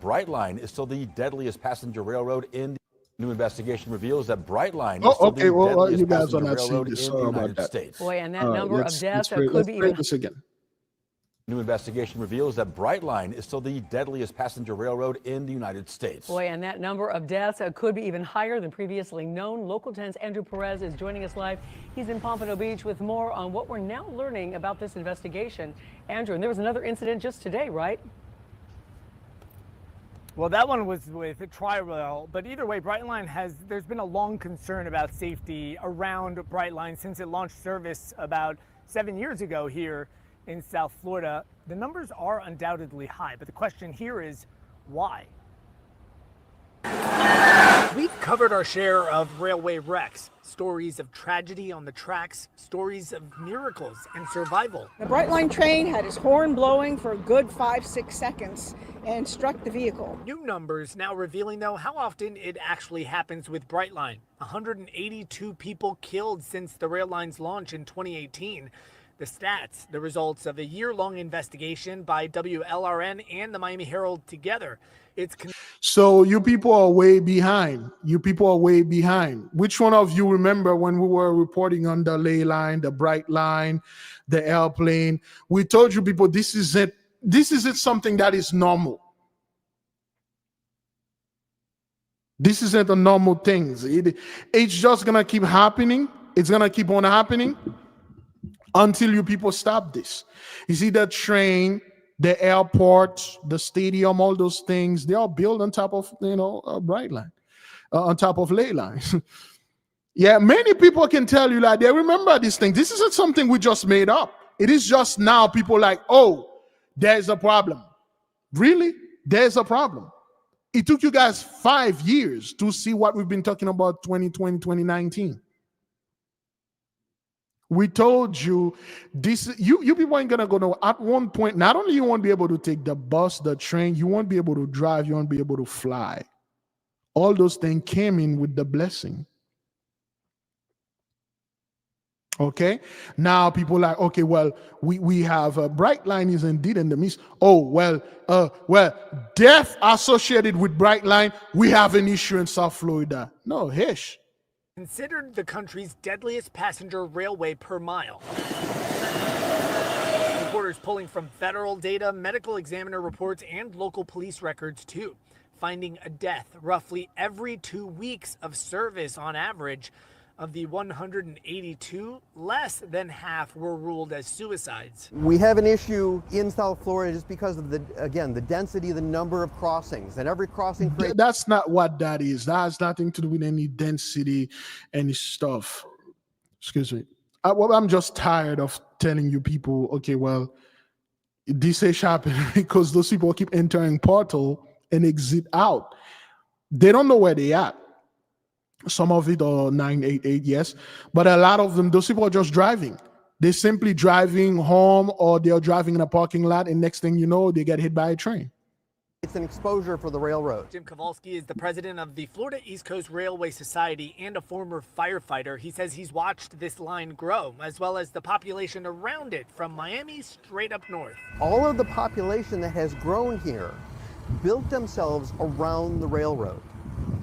Speaker 4: Brightline is still the deadliest passenger railroad in the new investigation reveals that Brightline is still the deadliest
Speaker 1: you guys
Speaker 4: passenger
Speaker 1: are not
Speaker 4: railroad in
Speaker 1: seeing this.
Speaker 4: the United States.
Speaker 22: Boy, and that number of deaths could be even.
Speaker 1: This again.
Speaker 4: New investigation reveals that Brightline is still the deadliest passenger railroad in the United States.
Speaker 22: Boy, and that number of deaths could be even higher than previously known. Local 10's Andrew Perez is joining us live. He's in Pompano Beach with more on what we're now learning about this investigation. Andrew, and there was another incident just today, right?
Speaker 5: Well, that one was with Tri-Rail, but either way, Brightline there's been a long concern about safety around Brightline since it launched service about 7 years ago here in South Florida. The numbers are undoubtedly high, but the question here is why? We've covered our share of railway wrecks, stories of tragedy on the tracks, stories of miracles and survival.
Speaker 18: The Brightline train had its horn blowing for a good 5-6 seconds and struck the vehicle.
Speaker 5: New numbers now revealing, though, how often it actually happens with Brightline. 182 people killed since the rail line's launch in 2018. The stats, the results of a year-long investigation by WLRN and the Miami Herald together.
Speaker 1: So you people are way behind. You people are way behind. Which one of you remember when we were reporting on the ley line, the bright line, the airplane? We told you people this isn't something that is normal. This isn't a normal thing. It's just gonna keep happening. It's gonna keep on happening until you people stop this. You see the train, the airport, the stadium, all those things, they are built on top of, a bright line, on top of ley lines. Yeah, many people can tell you that they remember this thing. This isn't something we just made up. It is just now people like, oh, there's a problem. Really? There's a problem. It took you guys 5 years to see what we've been talking about 2020, 2019. We told you this, you people ain't gonna go no. At one point, not only you won't be able to take the bus, the train, you won't be able to drive, you won't be able to fly. All those things came in with the blessing. Okay, now people are like, okay, well, we have a bright line is indeed in the midst. Oh, well, death associated with bright line, we have an issue in South Florida. No, hish.
Speaker 5: Considered the country's deadliest passenger railway per mile. Reporters pulling from federal data, medical examiner reports, and local police records too, finding a death roughly every 2 weeks of service on average. Of the 182, less than half were ruled as suicides.
Speaker 6: We have an issue in South Florida just because of the density, the number of crossings, and every crossing creates...
Speaker 1: That's not what that is. That has nothing to do with any density, any stuff. Excuse me. I'm just tired of telling you people, okay, well, this is happening because those people keep entering portal and exit out. They don't know where they at. Some of it are 988, yes, but a lot of them, those people are just driving. They're simply driving home, or they're driving in a parking lot, and next thing you know, they get hit by a train.
Speaker 6: It's an exposure for the railroad.
Speaker 5: Jim Kowalski is the president of the Florida East Coast Railway Society and a former firefighter. He says he's watched this line grow, as well as the population around it, from Miami straight up north.
Speaker 6: All of the population that has grown here built themselves around the railroad.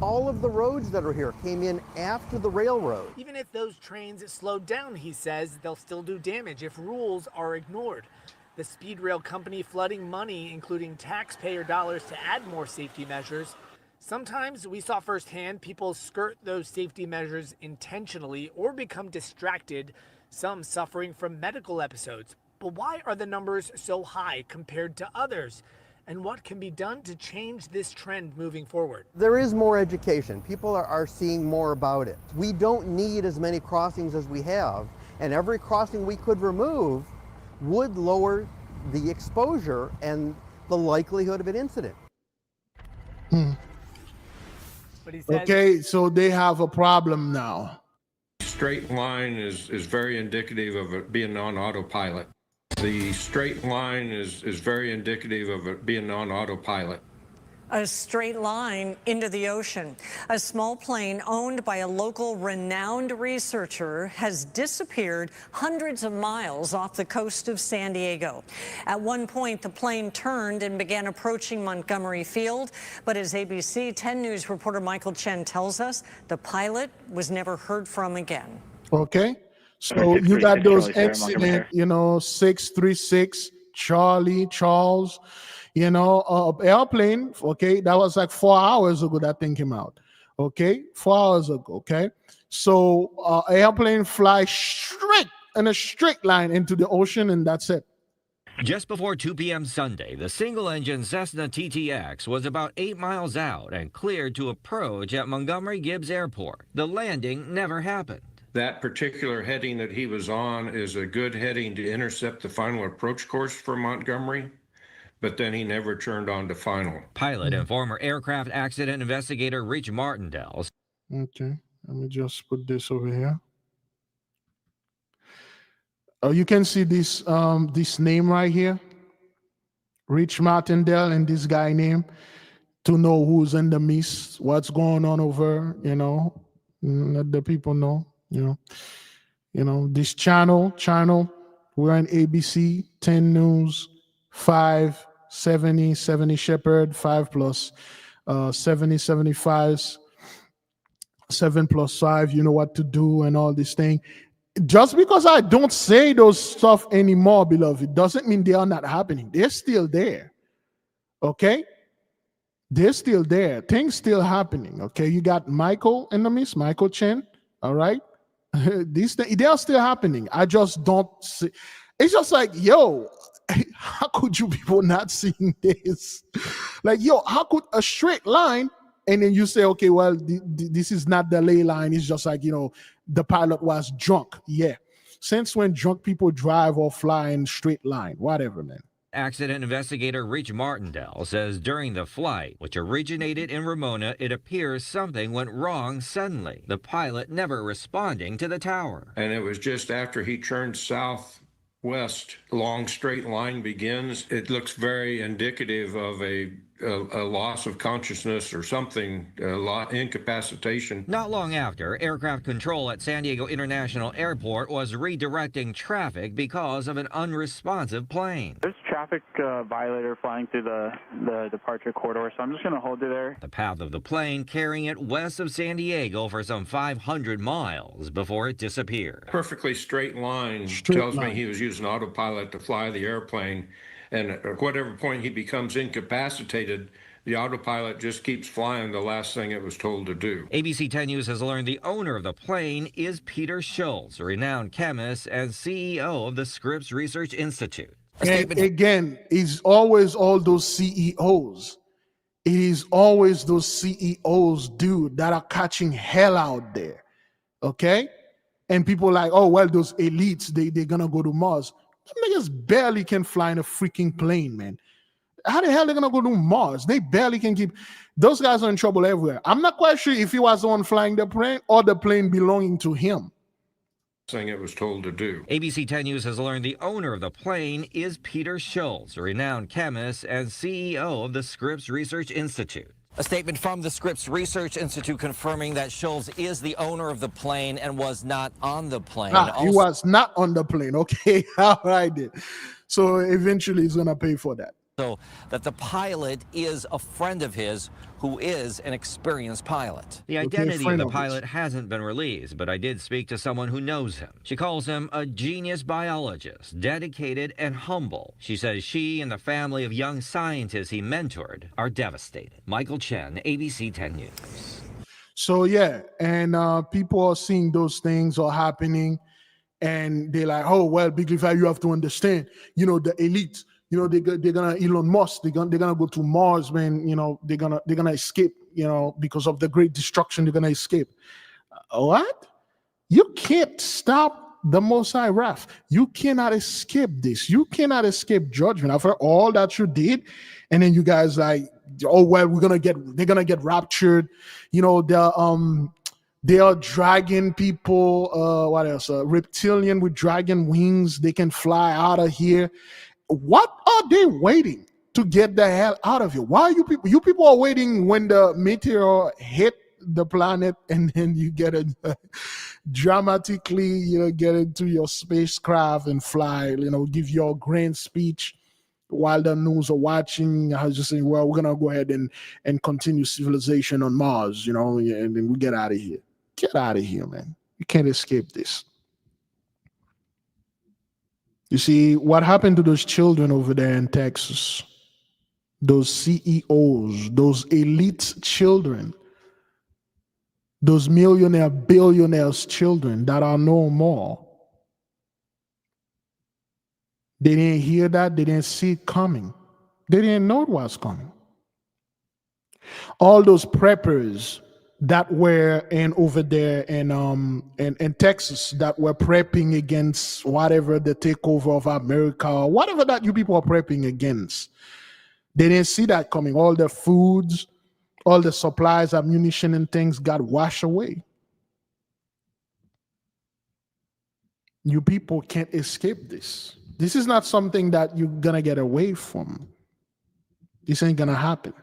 Speaker 6: All of the roads that are here came in after the railroad.
Speaker 5: Even if those trains slowed down, he says, they'll still do damage if rules are ignored. The speed rail company flooding money, including taxpayer dollars, to add more safety measures. Sometimes we saw firsthand people skirt those safety measures intentionally or become distracted, some suffering from medical episodes. But why are the numbers so high compared to others? And what can be done to change this trend moving forward?
Speaker 6: There is more education. People are seeing more about it. We don't need as many crossings as we have, and every crossing we could remove would lower the exposure and the likelihood of an incident.
Speaker 5: But he says,
Speaker 1: okay, so they have a problem now.
Speaker 14: Straight line is very indicative of it being on autopilot. The straight line is very indicative of it being on autopilot.
Speaker 7: A straight line into the ocean. A small plane owned by a local renowned researcher has disappeared hundreds of miles off the coast of San Diego. At one point, the plane turned and began approaching Montgomery Field. But as ABC 10 News reporter Michael Chen tells us, the pilot was never heard from again.
Speaker 1: Okay. So you got those excellent, 636 Charles, airplane. Okay, that was like 4 hours ago that thing came out. Okay, 4 hours ago. Okay, so airplane flies straight in a straight line into the ocean, and that's it.
Speaker 8: Just before 2 p.m. Sunday, the single-engine Cessna TTX was about 8 miles out and cleared to approach at Montgomery Gibbs Airport. The landing never happened.
Speaker 14: That particular heading that he was on is a good heading to intercept the final approach course for Montgomery. but then he never turned on to final.
Speaker 8: Pilot and former aircraft accident investigator Rich Martindale.
Speaker 1: Okay, let me just put this over here. Oh, you can see this this name right here, Rich Martindale, and this guy name, to know who's in the midst, what's going on over, let the people know, this channel, we're on ABC, 10 News, 5, 70 Shepherd, 5 plus 70, 75, 7 plus 5, you know what to do and all this thing. Just because I don't say those stuff anymore, beloved, doesn't mean they are not happening. They're still there. Okay? They're still there. Things still happening. Okay? You got Michael in the midst, Michael Chen. All right? These things, they are still happening. I just don't see. It's just like, yo, how could you people not seeing this? Like, yo, how could a straight line, and then you say, okay, well, this is not the ley line. It's just like, the pilot was drunk. Yeah. Since when drunk people drive or fly in straight line? Whatever, man.
Speaker 8: Accident investigator Rich Martindale says during the flight, which originated in Ramona, it appears something went wrong suddenly. The pilot never responding to the tower.
Speaker 14: And it was just after he turned southwest, long straight line begins. It looks very indicative of a loss of consciousness or something, incapacitation.
Speaker 8: Not long after, aircraft control at San Diego International Airport was redirecting traffic because of an unresponsive plane.
Speaker 9: There's traffic violator flying through the departure corridor, so I'm just going to hold you there.
Speaker 8: The path of the plane carrying it west of San Diego for some 500 miles before it disappeared.
Speaker 14: Perfectly straight line tells me he was using autopilot to fly the airplane. And at whatever point he becomes incapacitated, the autopilot just keeps flying the last thing it was told to do.
Speaker 8: ABC 10 News has learned the owner of the plane is Peter Schultz, a renowned chemist and CEO of the Scripps Research Institute.
Speaker 1: And again, it's always all those CEOs. It is always those CEOs, dude, that are catching hell out there. Okay? And people like, oh, well, those elites, they're going to go to Mars. Niggas barely can fly in a freaking plane, man. How the hell are they gonna go to Mars? They barely can keep. Those guys are in trouble everywhere. I'm not quite sure if he was the one flying the plane or the plane belonging to him.
Speaker 14: Thing it was told to do.
Speaker 8: ABC 10 News has learned the owner of the plane is Peter Schultz, a renowned chemist and CEO of the Scripps Research Institute. A statement from the Scripps Research Institute confirming that Schultz is the owner of the plane and was not on the plane.
Speaker 1: He was not on the plane. Okay, all right then. So eventually he's going to pay for that.
Speaker 8: So that the pilot is a friend of his who is an experienced pilot. The identity of the pilot hasn't been released, but I did speak to someone who knows him. She calls him a genius biologist, dedicated and humble. She says she and the family of young scientists he mentored are devastated. Michael Chen, ABC 10 News.
Speaker 1: So yeah, and people are seeing those things are happening, and they're like, oh, well, Biglevi, you have to understand, the elites, they're gonna Elon Musk, they're gonna go to Mars, man. They're gonna escape, because of the great destruction, they're gonna escape. What? You can't stop the Most High wrath. You cannot escape this. You cannot escape judgment after all that you did, and then you guys like, oh well, they're gonna get raptured. They are dragon people. What else? Reptilian with dragon wings. They can fly out of here. What are they waiting to get the hell out of here? Why are you people? You people are waiting when the meteor hit the planet, and then you get it dramatically, get into your spacecraft and fly. Give your grand speech while the news are watching. I was just saying, well, we're gonna go ahead and continue civilization on Mars, and then we get out of here. Get out of here, man. You can't escape this. You see, what happened to those children over there in Texas? Those CEOs, those elite children, those millionaire, billionaires' children that are no more. They didn't hear that. They didn't see it coming. They didn't know it was coming. All those preppers that were over there in Texas that were prepping against whatever the takeover of America, or whatever that you people are prepping against. They didn't see that coming. All the foods, all the supplies, ammunition, and things got washed away. You people can't escape this. This is not something that you're going to get away from. This ain't going to happen.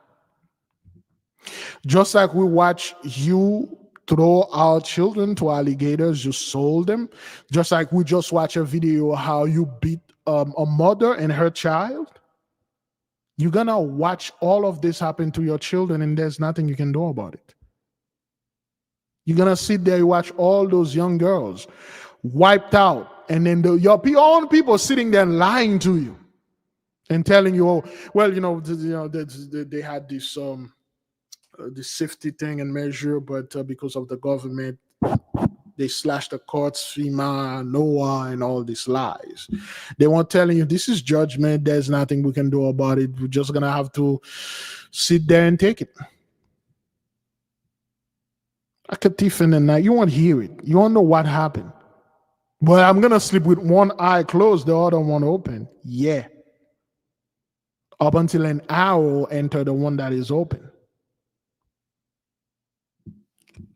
Speaker 1: Just like we watch you throw our children to alligators, you sold them. Just like we just watch a video how you beat a mother and her child. You're going to watch all of this happen to your children, and there's nothing you can do about it. You're going to sit there, you watch all those young girls wiped out, and then your own people sitting there lying to you and telling you, oh, well, they had this safety thing and measure, but because of the government, they slashed the courts, FEMA, NOAA, and all these lies. They weren't telling you this is judgment. There's nothing we can do about it. We're just going to have to sit there and take it. Like a thief in the night. You won't hear it. You won't know what happened. But I'm going to sleep with one eye closed, the other one open. Yeah. Up until an arrow enter the one that is open.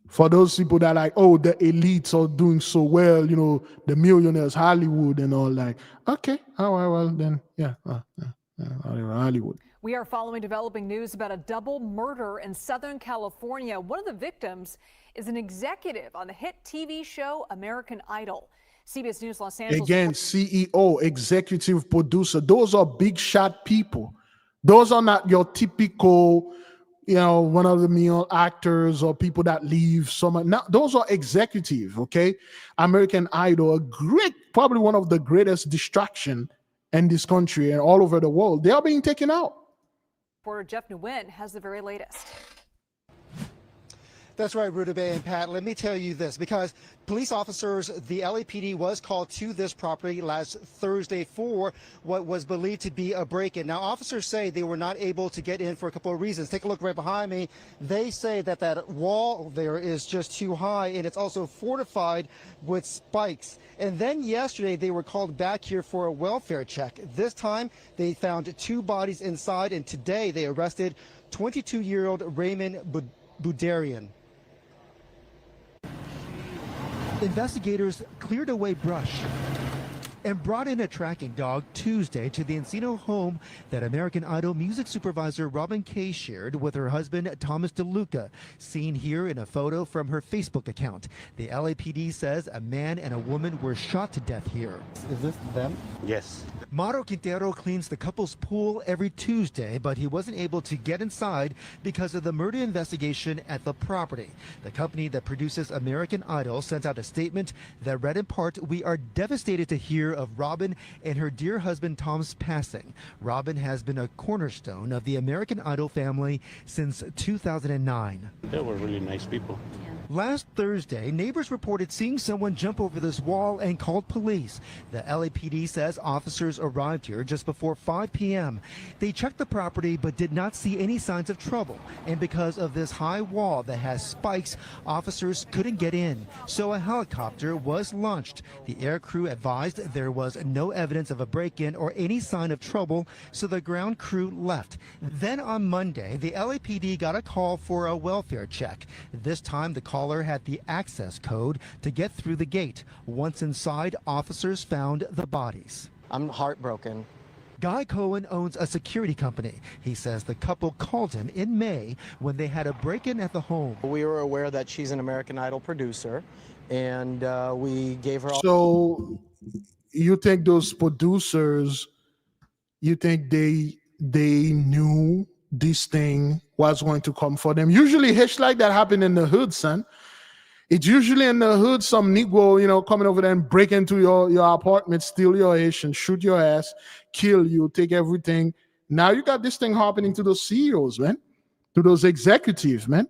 Speaker 1: For those people that are like, oh, the elites are doing so well, the millionaires, Hollywood and all that. Okay, well then, yeah, Hollywood.
Speaker 10: We are following developing news about a double murder in Southern California. One of the victims is an executive on the hit TV show American Idol. CBS News Los Angeles.
Speaker 1: Again, CEO, executive producer. Those are big shot people. Those are not your typical, one of the male actors or people that leave. Now, those are executive, okay? American Idol, probably one of the greatest distraction in this country and all over the world. They are being taken out.
Speaker 10: Reporter Jeff Nguyen has the very latest.
Speaker 11: That's right, Rudabeh and Pat. Let me tell you this, because police officers, the LAPD was called to this property last Thursday for what was believed to be a break-in. Now, officers say they were not able to get in for a couple of reasons. Take a look right behind me. They say that wall there is just too high, and it's also fortified with spikes. And then yesterday, they were called back here for a welfare check. This time, they found 2 bodies inside, and today they arrested 22-year-old Raymond Budarian. Investigators cleared away brush and brought in a tracking dog Tuesday to the Encino home that American Idol music supervisor Robin Kay shared with her husband Thomas DeLuca, seen here in a photo from her Facebook account. The LAPD says a man and a woman were shot to death here. Is this them? Yes. Mauro Quintero cleans the couple's pool every Tuesday, but he wasn't able to get inside because of the murder investigation at the property. The company that produces American Idol sent out a statement that read in part, "We are devastated to hear of Robin and her dear husband Tom's passing. Robin has been a cornerstone of the American Idol family since 2009.
Speaker 12: They were really nice people.
Speaker 11: Last Thursday, neighbors reported seeing someone jump over this wall and called police. The LAPD says officers arrived here just before 5 p.m. They checked the property but did not see any signs of trouble. And because of this high wall that has spikes, officers couldn't get in. So a helicopter was launched. The air crew advised there was no evidence of a break-in or any sign of trouble, so the ground crew left. Then on Monday, the LAPD got a call for a welfare check. This time, the caller had the access code to get through the gate. Once inside, officers found the bodies.
Speaker 13: I'm heartbroken.
Speaker 11: Guy Cohen owns a security company. He says the couple called him in May when they had a break-in at the home.
Speaker 13: We were aware that she's an American Idol producer, and we gave her...
Speaker 1: So you think those producers, you think they knew this thing was going to come for them? Usually hits like that happen in the hood, son. It's usually in the hood, some Negro, coming over there and break into your apartment, steal your ish and shoot your ass, kill you, take everything. Now you got this thing happening to those CEOs, man, to those executives, man.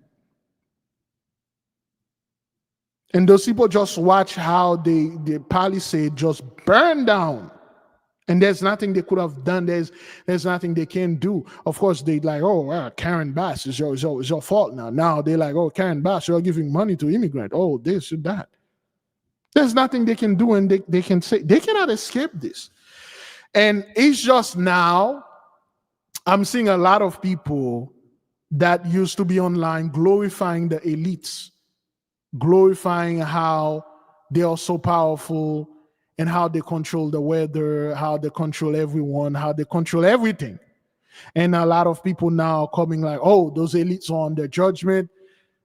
Speaker 1: And those people just watch how the Palisade just burned down. And there's nothing they could have done. There's nothing they can do. Of course, they like, oh, well, Karen Bass is your fault now. Now they're like, oh, Karen Bass, you're giving money to immigrants. Oh, this and that. There's nothing they can do, and they can say they cannot escape this. And it's just now I'm seeing a lot of people that used to be online glorifying the elites, glorifying how they are so powerful and how they control the weather, how they control everyone, how they control everything. And a lot of people now coming like, oh, those elites are on their judgment.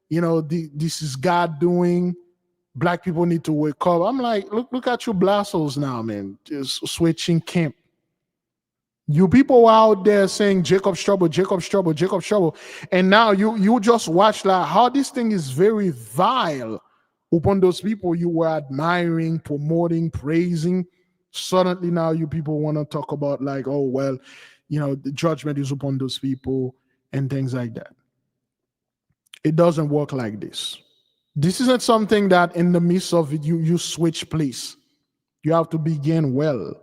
Speaker 1: This is God doing. Black people need to wake up. I'm like, look at you blassos now, man. Just switching camp. You people out there saying Jacob's trouble, Jacob's trouble, Jacob's trouble. And now you just watch like how this thing is very vile upon those people you were admiring, promoting, praising. Suddenly now you people want to talk about like, oh, well, the judgment is upon those people and things like that. It doesn't work like this. This isn't something that in the midst of it, you switch place. You have to begin well.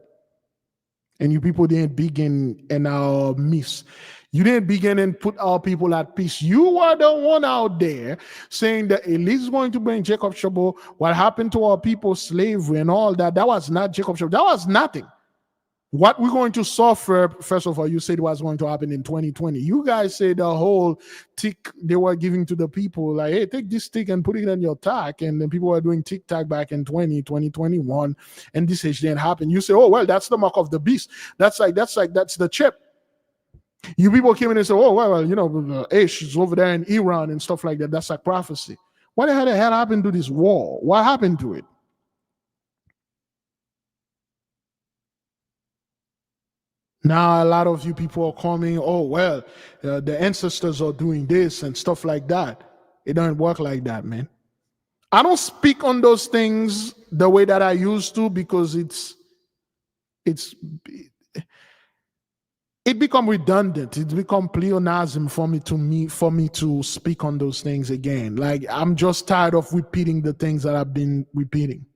Speaker 1: And you people didn't begin in our midst. You didn't begin and put our people at peace. You were the one out there saying that elites is going to bring Jacob's trouble. What happened to our people, slavery and all that, that was not Jacob's trouble. That was nothing. What we're going to suffer, first of all, you said was going to happen in 2020. You guys said the whole tick they were giving to the people, like, hey, take this tick and put it in your tack. And then people were doing tic-tac back in 2021, and this didn't happen. You say, oh, well, that's the mark of the beast. That's the chip. You people came in and said, oh, well, Ish is over there in Iran and stuff like that. That's like prophecy. What the hell happened to this war? What happened to it? Now a lot of you people are coming, oh, well, the ancestors are doing this and stuff like that. It doesn't work like that, man. I don't speak on those things the way that I used to because it become redundant. It become pleonasm for me to speak on those things again. Like, I'm just tired of repeating the things that I've been repeating.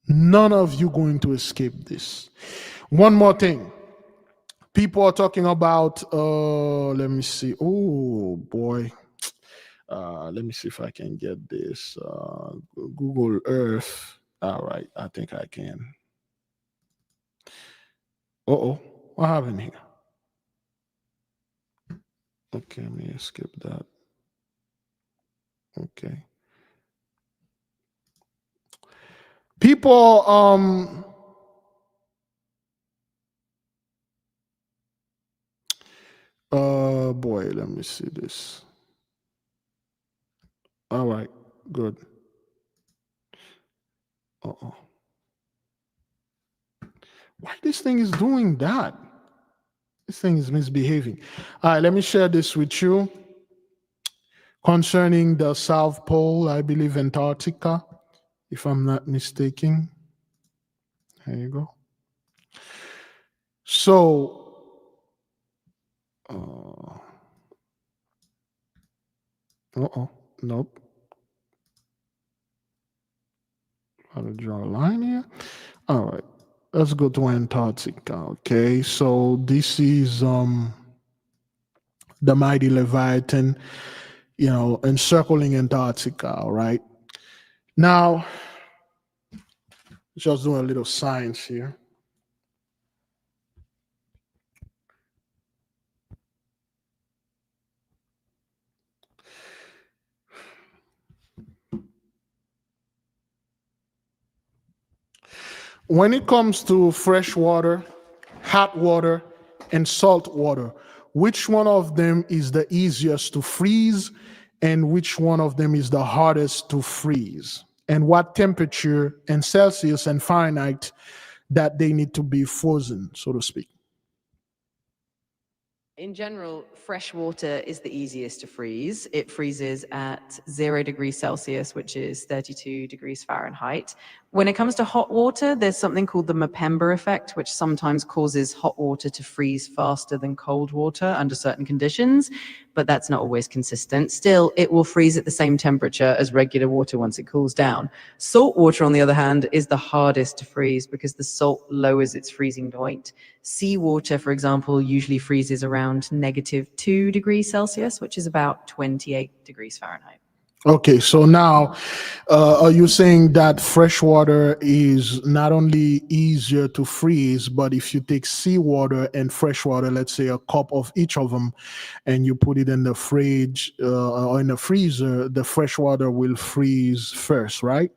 Speaker 1: None of you going to escape this. One more thing. People are talking about, let me see. Oh, boy. Let me see if I can get this. Google Earth. All right, I think I can. Uh-oh, what happened here? Okay, let me skip that. Okay. People, boy, let me see this. All right, good. Uh-oh. Why this thing is doing that? This thing is misbehaving. All right, let me share this with you concerning the South Pole, I believe Antarctica, if I'm not mistaken. There you go. So, nope. How to draw a line here? All right, let's go to Antarctica. Okay, so this is the mighty Leviathan, encircling Antarctica. All right. Now, just doing a little science here. When it comes to fresh water, hot water, and salt water, which one of them is the easiest to freeze and which one of them is the hardest to freeze? And what temperature in Celsius and Fahrenheit that they need to be frozen, so to speak?
Speaker 12: In general, fresh water is the easiest to freeze. It freezes at 0 degrees Celsius, which is 32 degrees Fahrenheit. When it comes to hot water, there's something called the Mpemba effect, which sometimes causes hot water to freeze faster than cold water under certain conditions, but that's not always consistent. Still, it will freeze at the same temperature as regular water once it cools down. Salt water, on the other hand, is the hardest to freeze because the salt lowers its freezing point. Seawater, for example, usually freezes around -2 degrees Celsius, which is about 28 degrees Fahrenheit.
Speaker 1: Okay, so now are you saying that fresh water is not only easier to freeze, but if you take seawater and fresh water, let's say a cup of each of them, and you put it in the fridge or in the freezer, the fresh water will freeze first, right?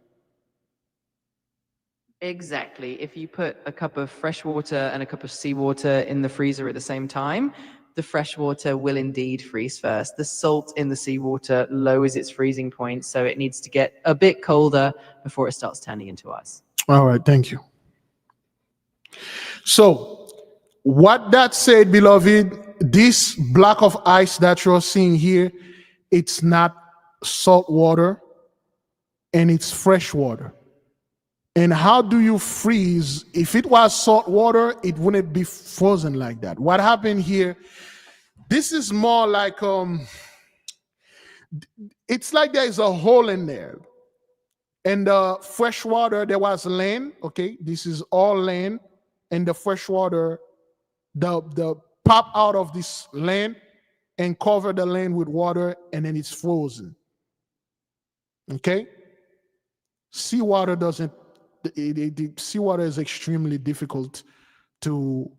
Speaker 12: Exactly. If you put a cup of fresh water and a cup of seawater in the freezer at the same time, the fresh water will indeed freeze first. The salt in the seawater lowers its freezing point, so it needs to get a bit colder before it starts turning into ice.
Speaker 1: All right, thank you. So, what that said, beloved, this block of ice that you're seeing here, it's not salt water and it's fresh water. And how do you freeze? If it was salt water, it wouldn't be frozen like that. What happened here? This is more like it's like there is a hole in there. And the fresh water, there was land. Okay, this is all land, and the fresh water, the pop out of this land and cover the land with water, and then it's frozen. Okay, seawater doesn't. Seawater is extremely difficult to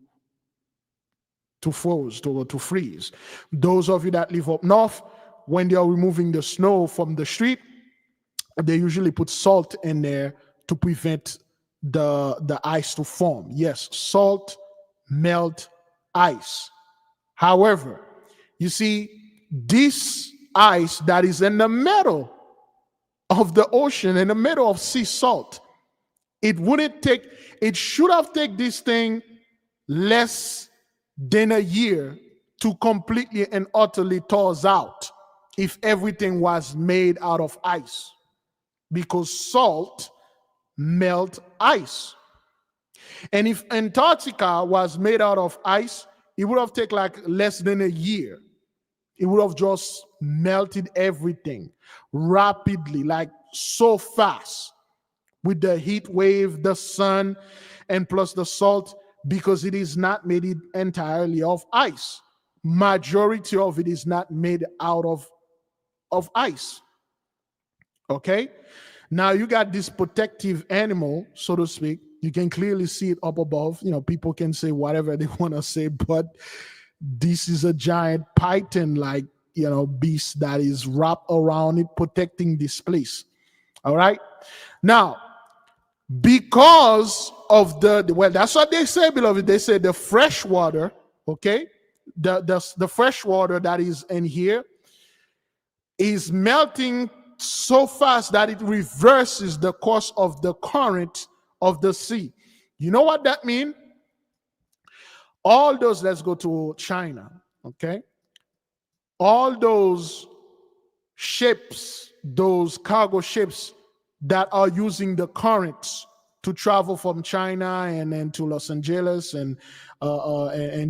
Speaker 1: freeze. Those of you that live up north, when they are removing the snow from the street, they usually put salt in there to prevent the ice to form. Yes, salt melt ice. However, you see, this ice that is in the middle of the ocean, in the middle of sea salt, it should have taken this thing less than a year to completely and utterly thaw out if everything was made out of ice, because salt melt ice. And if Antarctica was made out of ice, it would have taken like less than a year. It would have just melted everything rapidly, like so fast, with the heat wave, the sun, and plus the salt, because it is not made entirely of ice. Majority of it is not made out of ice. Okay? Now you got this protective animal, so to speak. You can clearly see it up above. You know, people can say whatever they want to say, but this is a giant python-like, beast that is wrapped around it, protecting this place. All right? Now, because of that's what they say, beloved. They say the fresh water, okay? The fresh water that is in here is melting so fast that it reverses the course of the current of the sea. You know what that means? All those, let's go to China, okay? All those ships, those cargo ships that are using the currents to travel from China and then to Los Angeles and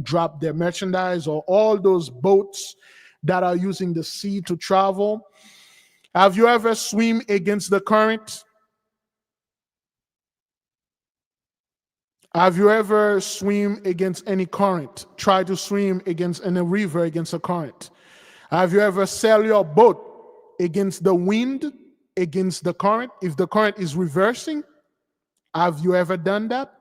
Speaker 1: drop their merchandise, or all those boats that are using the sea to travel. Have you ever swim against the current? Have you ever swim against any current? Try to swim against in a river against a current. Have you ever sail your boat against the wind, against the current? If the current is reversing, have you ever done that?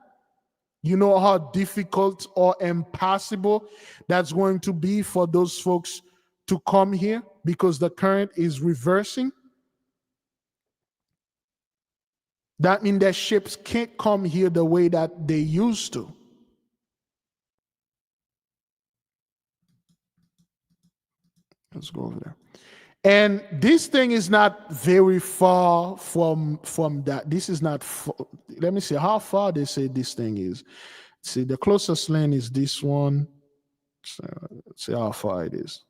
Speaker 1: You know how difficult or impossible that's going to be for those folks to come here because the current is reversing. That means that ships can't come here the way that they used to. Let's go over there. And this thing is not very far from that. This is not, let me see how far they say this thing is. See, the closest land is this one. So, let's see how far it is.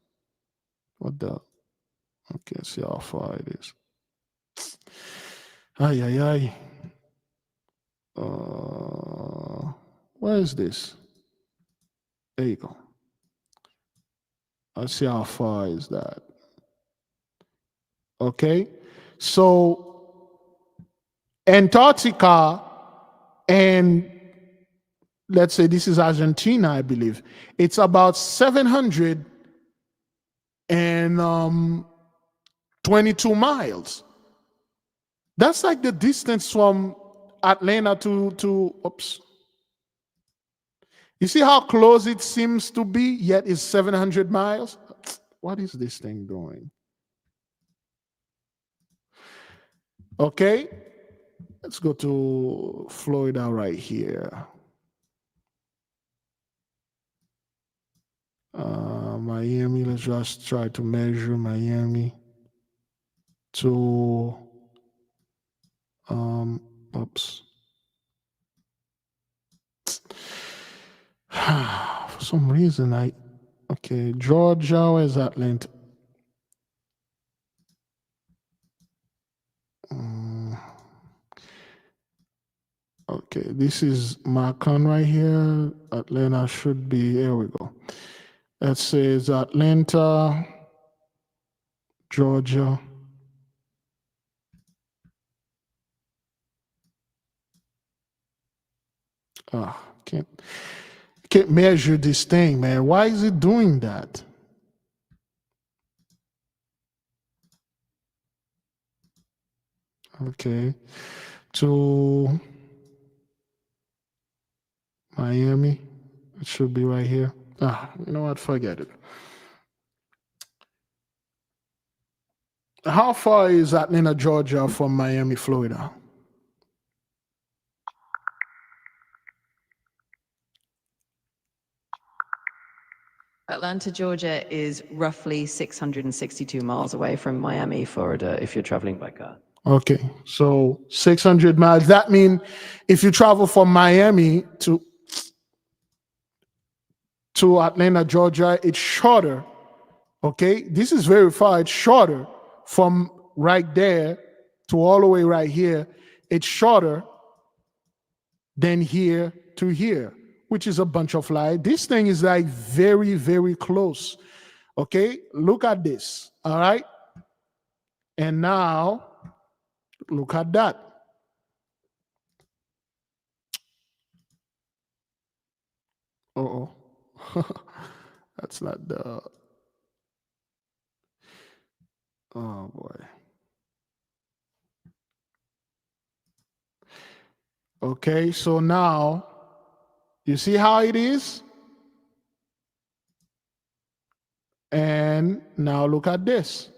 Speaker 1: What the? Okay, let's see how far it is. Ay, ay, ay. Where is this? There you go. Let's see how far is that. Okay, so Antarctica, and let's say this is Argentina, I believe. It's about 720 22 miles. That's like the distance from Atlanta to oops. You see how close it seems to be, yet it's 700 miles? What is this thing doing? Okay, let's go to Florida right here. Miami, let's just try to measure Miami to, oops. For some reason, okay, Georgia, where's Atlanta? Okay, this is Macon right here. Atlanta should be, here we go. That says Atlanta, Georgia. Can't measure this thing, man. Why is it doing that? Okay, to Miami, it should be right here. You know what? Forget it. How far is Atlanta, Georgia from Miami, Florida?
Speaker 12: Atlanta, Georgia is roughly 662 miles away from Miami, Florida, if you're traveling by car.
Speaker 1: Okay, so 600 miles. That means if you travel from Miami to Atlanta, Georgia, it's shorter. Okay, this is very far. It's shorter from right there to all the way right here. It's shorter than here to here, which is a bunch of lies. This thing is like very, very close. Okay, look at this. All right, and now look at that. Uh-oh. That's not the... Oh, boy. Okay, so now, you see how it is? And now look at this.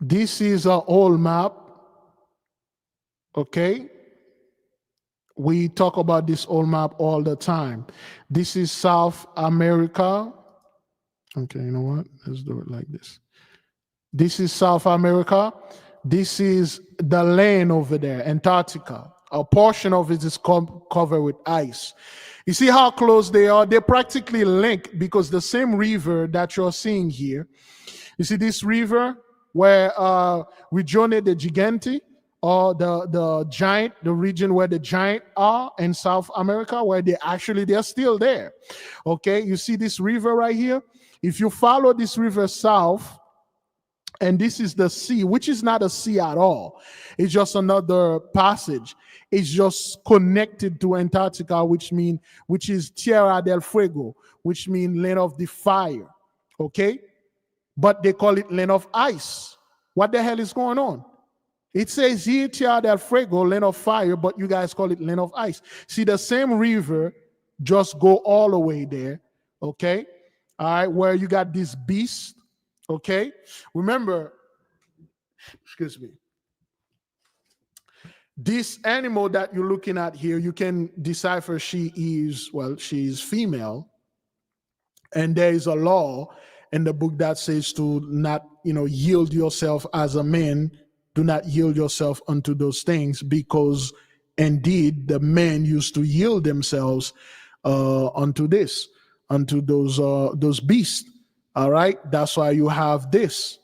Speaker 1: This is an old map. Okay? We talk about this old map all the time. This is South America. Okay, you know what? Let's do it like this. This is South America. This is the land over there, Antarctica. A portion of it is covered with ice. You see how close they are? They're practically linked because the same river that you're seeing here, you see this river where Regione de Gigante, or the giant, the region where the giant are in South America, where they're still there. Okay, you see this river right here? If you follow this river south, and this is the sea, which is not a sea at all. It's just another passage. It's just connected to Antarctica, which is Tierra del Fuego, which means land of the fire. Okay? But they call it land of ice. What the hell is going on? It says here Tierra del Fuego, land of fire, but you guys call it land of ice. See, the same river just go all the way there. Okay? All right, where you got this beast. Okay, remember, excuse me, this animal that you're looking at here, you can decipher she is female, and there is a law in the book that says to not, yield yourself as a man, do not yield yourself unto those things, because indeed the men used to yield themselves unto those beasts. All right, that's why you have this.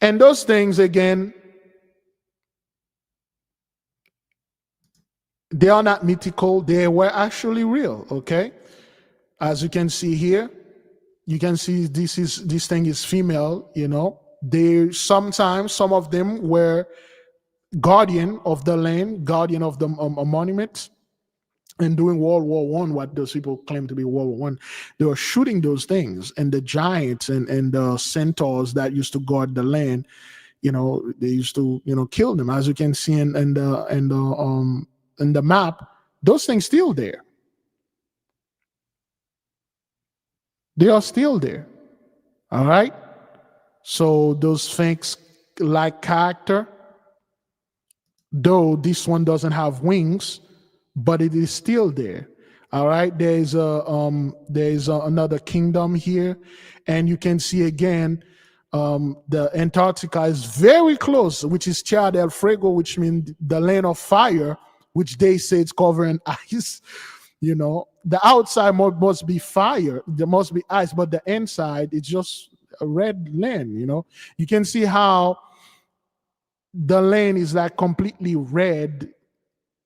Speaker 1: And those things, again, they are not mythical. They were actually real, okay? As you can see here, you can see this thing is female, They sometimes, some of them were guardian of the land, guardian of the monument. And during World War One, what those people claim to be World War One, they were shooting those things, and the giants and the centaurs that used to guard the land, they used to kill them. As you can see in the map, those things still there. They are still there. All right. So those Sphinx-like character, though this one doesn't have wings, but it is still there. All right. There's another kingdom here, and you can see again the Antarctica is very close, which is Tierra del Fuego, which means the land of fire, which they say it's covering ice. The outside must be fire, there must be ice, but the inside it's just a red land. You can see how the land is like completely red,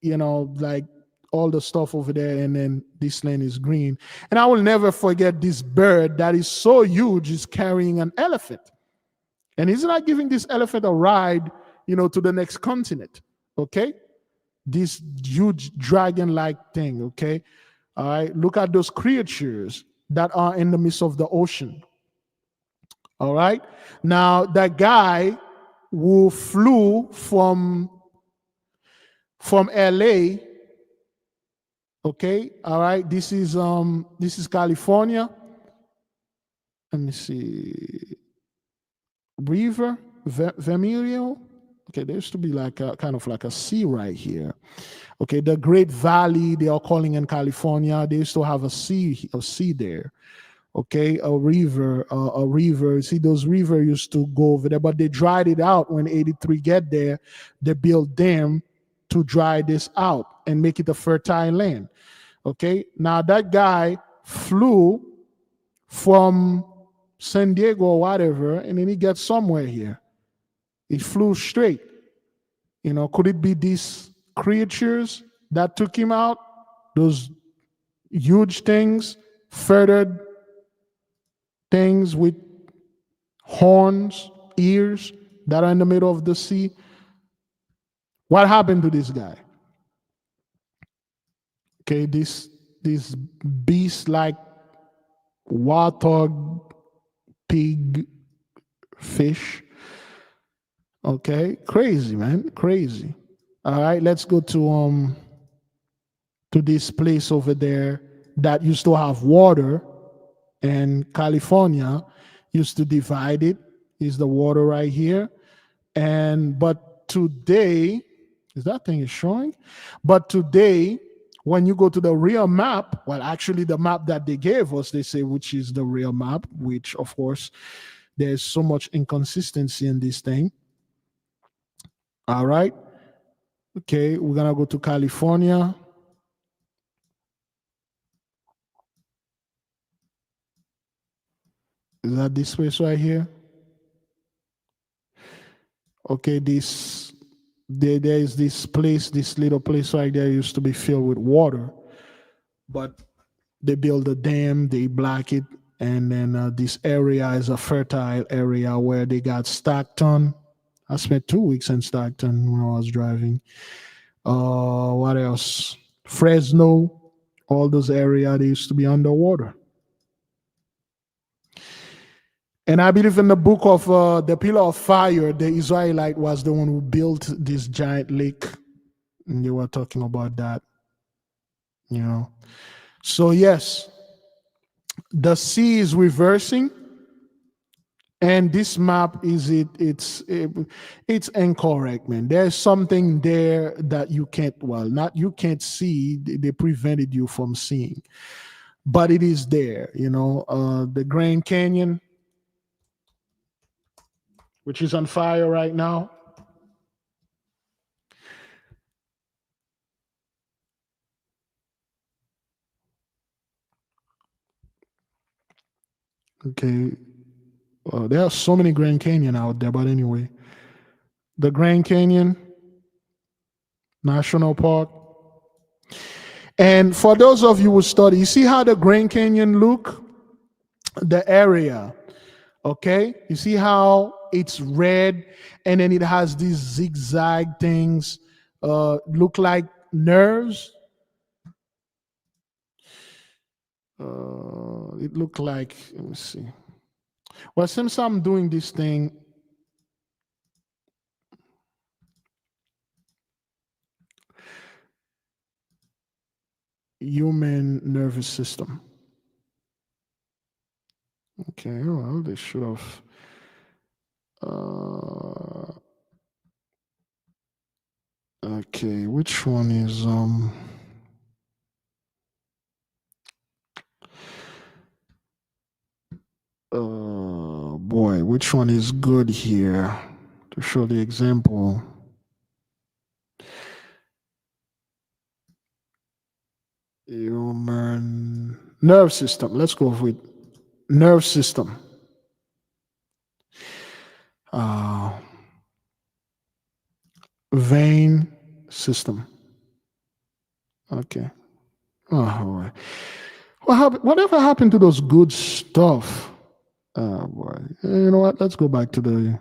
Speaker 1: like all the stuff over there, and then this land is green. And I will never forget this bird that is so huge is carrying an elephant, and he's not giving this elephant a ride to the next continent. Okay, this huge dragon-like thing. Okay, all right, look at those creatures that are in the midst of the ocean. All right, now that guy who flew from LA. Okay, all right, this is California. Let me see. River Vermilio. Okay, there used to be like a kind of like a sea right here. Okay, the Great Valley they are calling in California. They used to have a sea there. Okay, a river. See, those rivers used to go over there, but they dried it out when 83 get there. They built dam to dry this out and make it a fertile land. Okay, now that guy flew from San Diego or whatever, and then he gets somewhere here. He flew straight. Could it be these creatures that took him out? Those huge things, feathered things with horns, ears that are in the middle of the sea. What happened to this guy? Okay, this beast-like warthog, pig, fish. Okay, crazy, man, crazy. All right, let's go to this place over there that used to have water, and California used to divide it. Is the water right here, but today, is that thing is showing? But today, when you go to the real map, well, actually the map that they gave us, they say which is the real map, which of course there's so much inconsistency in this thing. All right. Okay, we're gonna go to California. Is that this place right here? Okay, there is this place, this little place right there used to be filled with water, but they build a dam, they block it, and then this area is a fertile area where they got Stockton. I spent 2 weeks in Stockton when I was driving. What else? Fresno, all those areas, they used to be underwater. And I believe in the book of the Pillar of Fire, the Israelite was the one who built this giant lake. And they were talking about that, So yes, the sea is reversing. And this map it's incorrect, man. There's something there that you can't see. They prevented you from seeing. But it is there, the Grand Canyon, which is on fire right now. Okay. There are so many Grand Canyon out there, but anyway. The Grand Canyon National Park. And for those of you who study, you see how the Grand Canyon look? The area. Okay? You see how it's red and then it has these zigzag things, look like nerves. It looked like, let me see. Well, since I'm doing this thing, human nervous system. Okay, well, they should have. Okay, which one is boy, which one is good here to show the example? Human nerve system. Let's go with nerve system. Vein system. Okay. Oh, all right. Whatever happened to those good stuff? Oh boy. You know what? Let's go back to the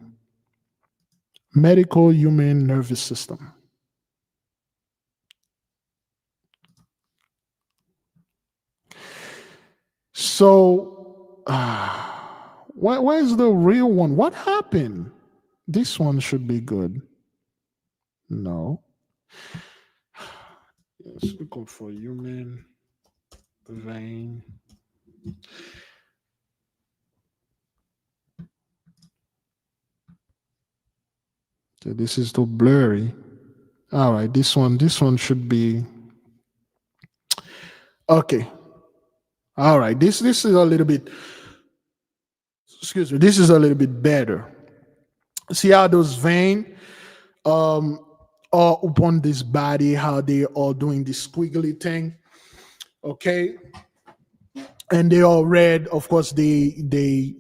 Speaker 1: medical human nervous system. So, where's the real one? What happened? This one should be good. No. Yes, we go for human vein. Okay, this is too blurry. All right, this one should be okay. All right, this is a little bit. Excuse me. This is a little bit better. See how those veins are upon this body, how they are doing this squiggly thing. Okay, and they are red. Of course, they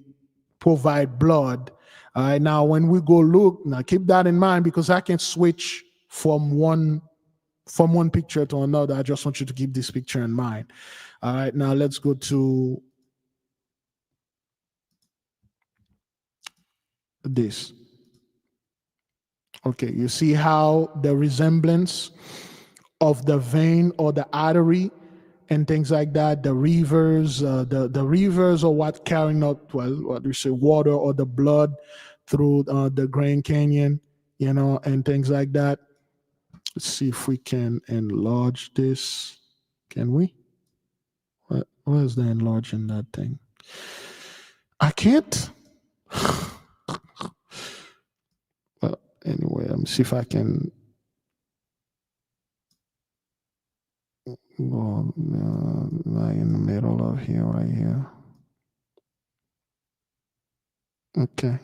Speaker 1: provide blood. All right, now when we go look, now keep that in mind because I can switch from one picture to another. I just want you to keep this picture in mind. All right, now let's go to this. Okay, you see how the resemblance of the vein or the artery and things like that, the rivers, the rivers are what carrying up, well, what we say, water or the blood through the Grand Canyon, and things like that. Let's see if we can enlarge this. Can we? Where's the enlarging that thing? I can't. Well, anyway, let me see if I can go right in the middle of here, right here. Okay.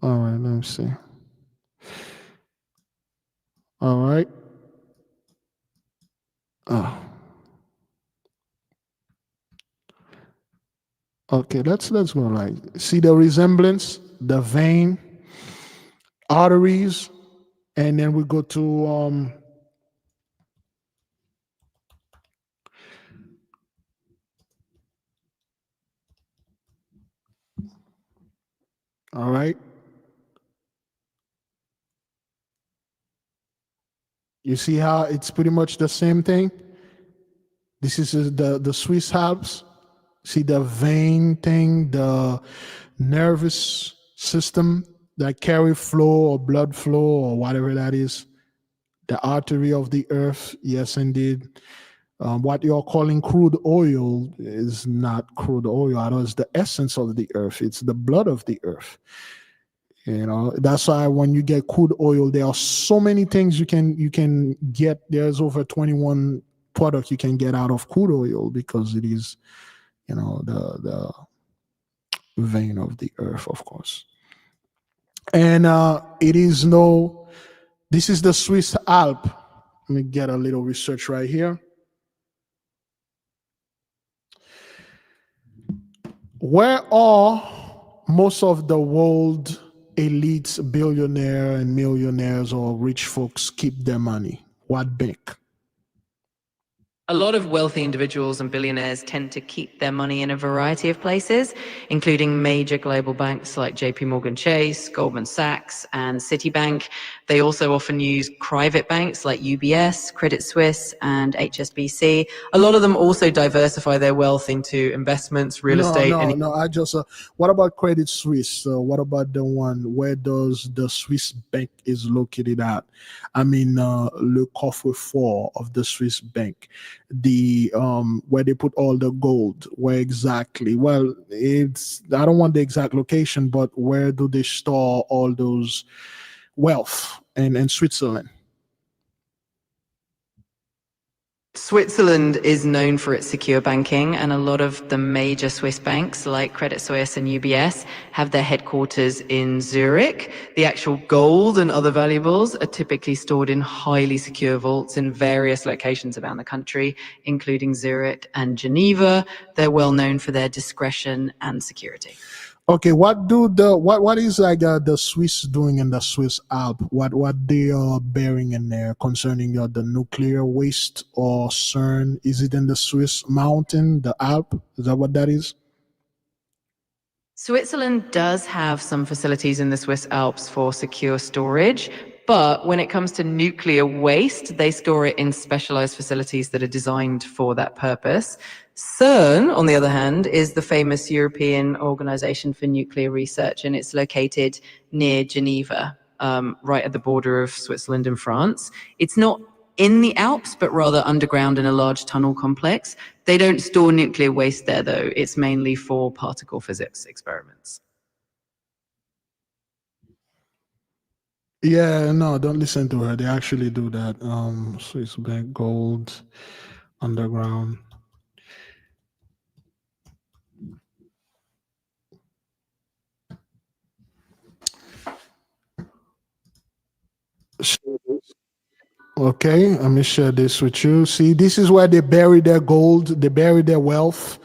Speaker 1: All right, let me see. All right. Okay, let's go right. See the resemblance, the vein, arteries, and then we go to all right. You see how it's pretty much the same thing? This is the Swiss Alps. See the vein thing, the nervous system that carry flow or blood flow or whatever that is. The artery of the earth, yes, indeed. What you're calling crude oil is not crude oil at all. It's the essence of the earth. It's the blood of the earth. That's why when you get crude oil, there are so many things you can get. There's over 21 products you can get out of crude oil because it is, the vein of the earth, of course. And this is the Swiss Alp. Let me get a little research right here. Where are most of the world elites, billionaires and millionaires or rich folks keep their money? What bank?
Speaker 12: A lot of wealthy individuals and billionaires tend to keep their money in a variety of places, including major global banks like JP Morgan Chase, Goldman Sachs, and Citibank. They also often use private banks like UBS, Credit Suisse, and HSBC. A lot of them also diversify their wealth into investments, real estate, and
Speaker 1: No. I just. What about Credit Suisse? What about the one where does the Swiss bank is located at? I mean, le coffre-fort of the Swiss bank, the where they put all the gold. Where exactly? Well, it's. I don't want the exact location, but where do they store all those wealth in Switzerland?
Speaker 12: Switzerland is known for its secure banking, and a lot of the major Swiss banks like Credit Suisse and UBS have their headquarters in Zurich. The actual gold and other valuables are typically stored in highly secure vaults in various locations around the country, including Zurich and Geneva. They're well known for their discretion and security.
Speaker 1: Okay, what is like the Swiss doing in the Swiss Alp? What they are bearing in there concerning the nuclear waste or CERN? Is it in the Swiss mountain, the Alp? Is that what that is?
Speaker 12: Switzerland does have some facilities in the Swiss Alps for secure storage, but when it comes to nuclear waste, they store it in specialized facilities that are designed for that purpose. CERN, on the other hand, is the famous European Organization for Nuclear Research, and it's located near Geneva, right at the border of Switzerland and France. It's not in the Alps, but rather underground in a large tunnel complex. They don't store nuclear waste there, though. It's mainly for particle physics experiments.
Speaker 1: Yeah, no, don't listen to her. They actually do that. Swiss bank gold underground. Okay, let me share this with you. See, this is where they bury their gold, they bury their wealth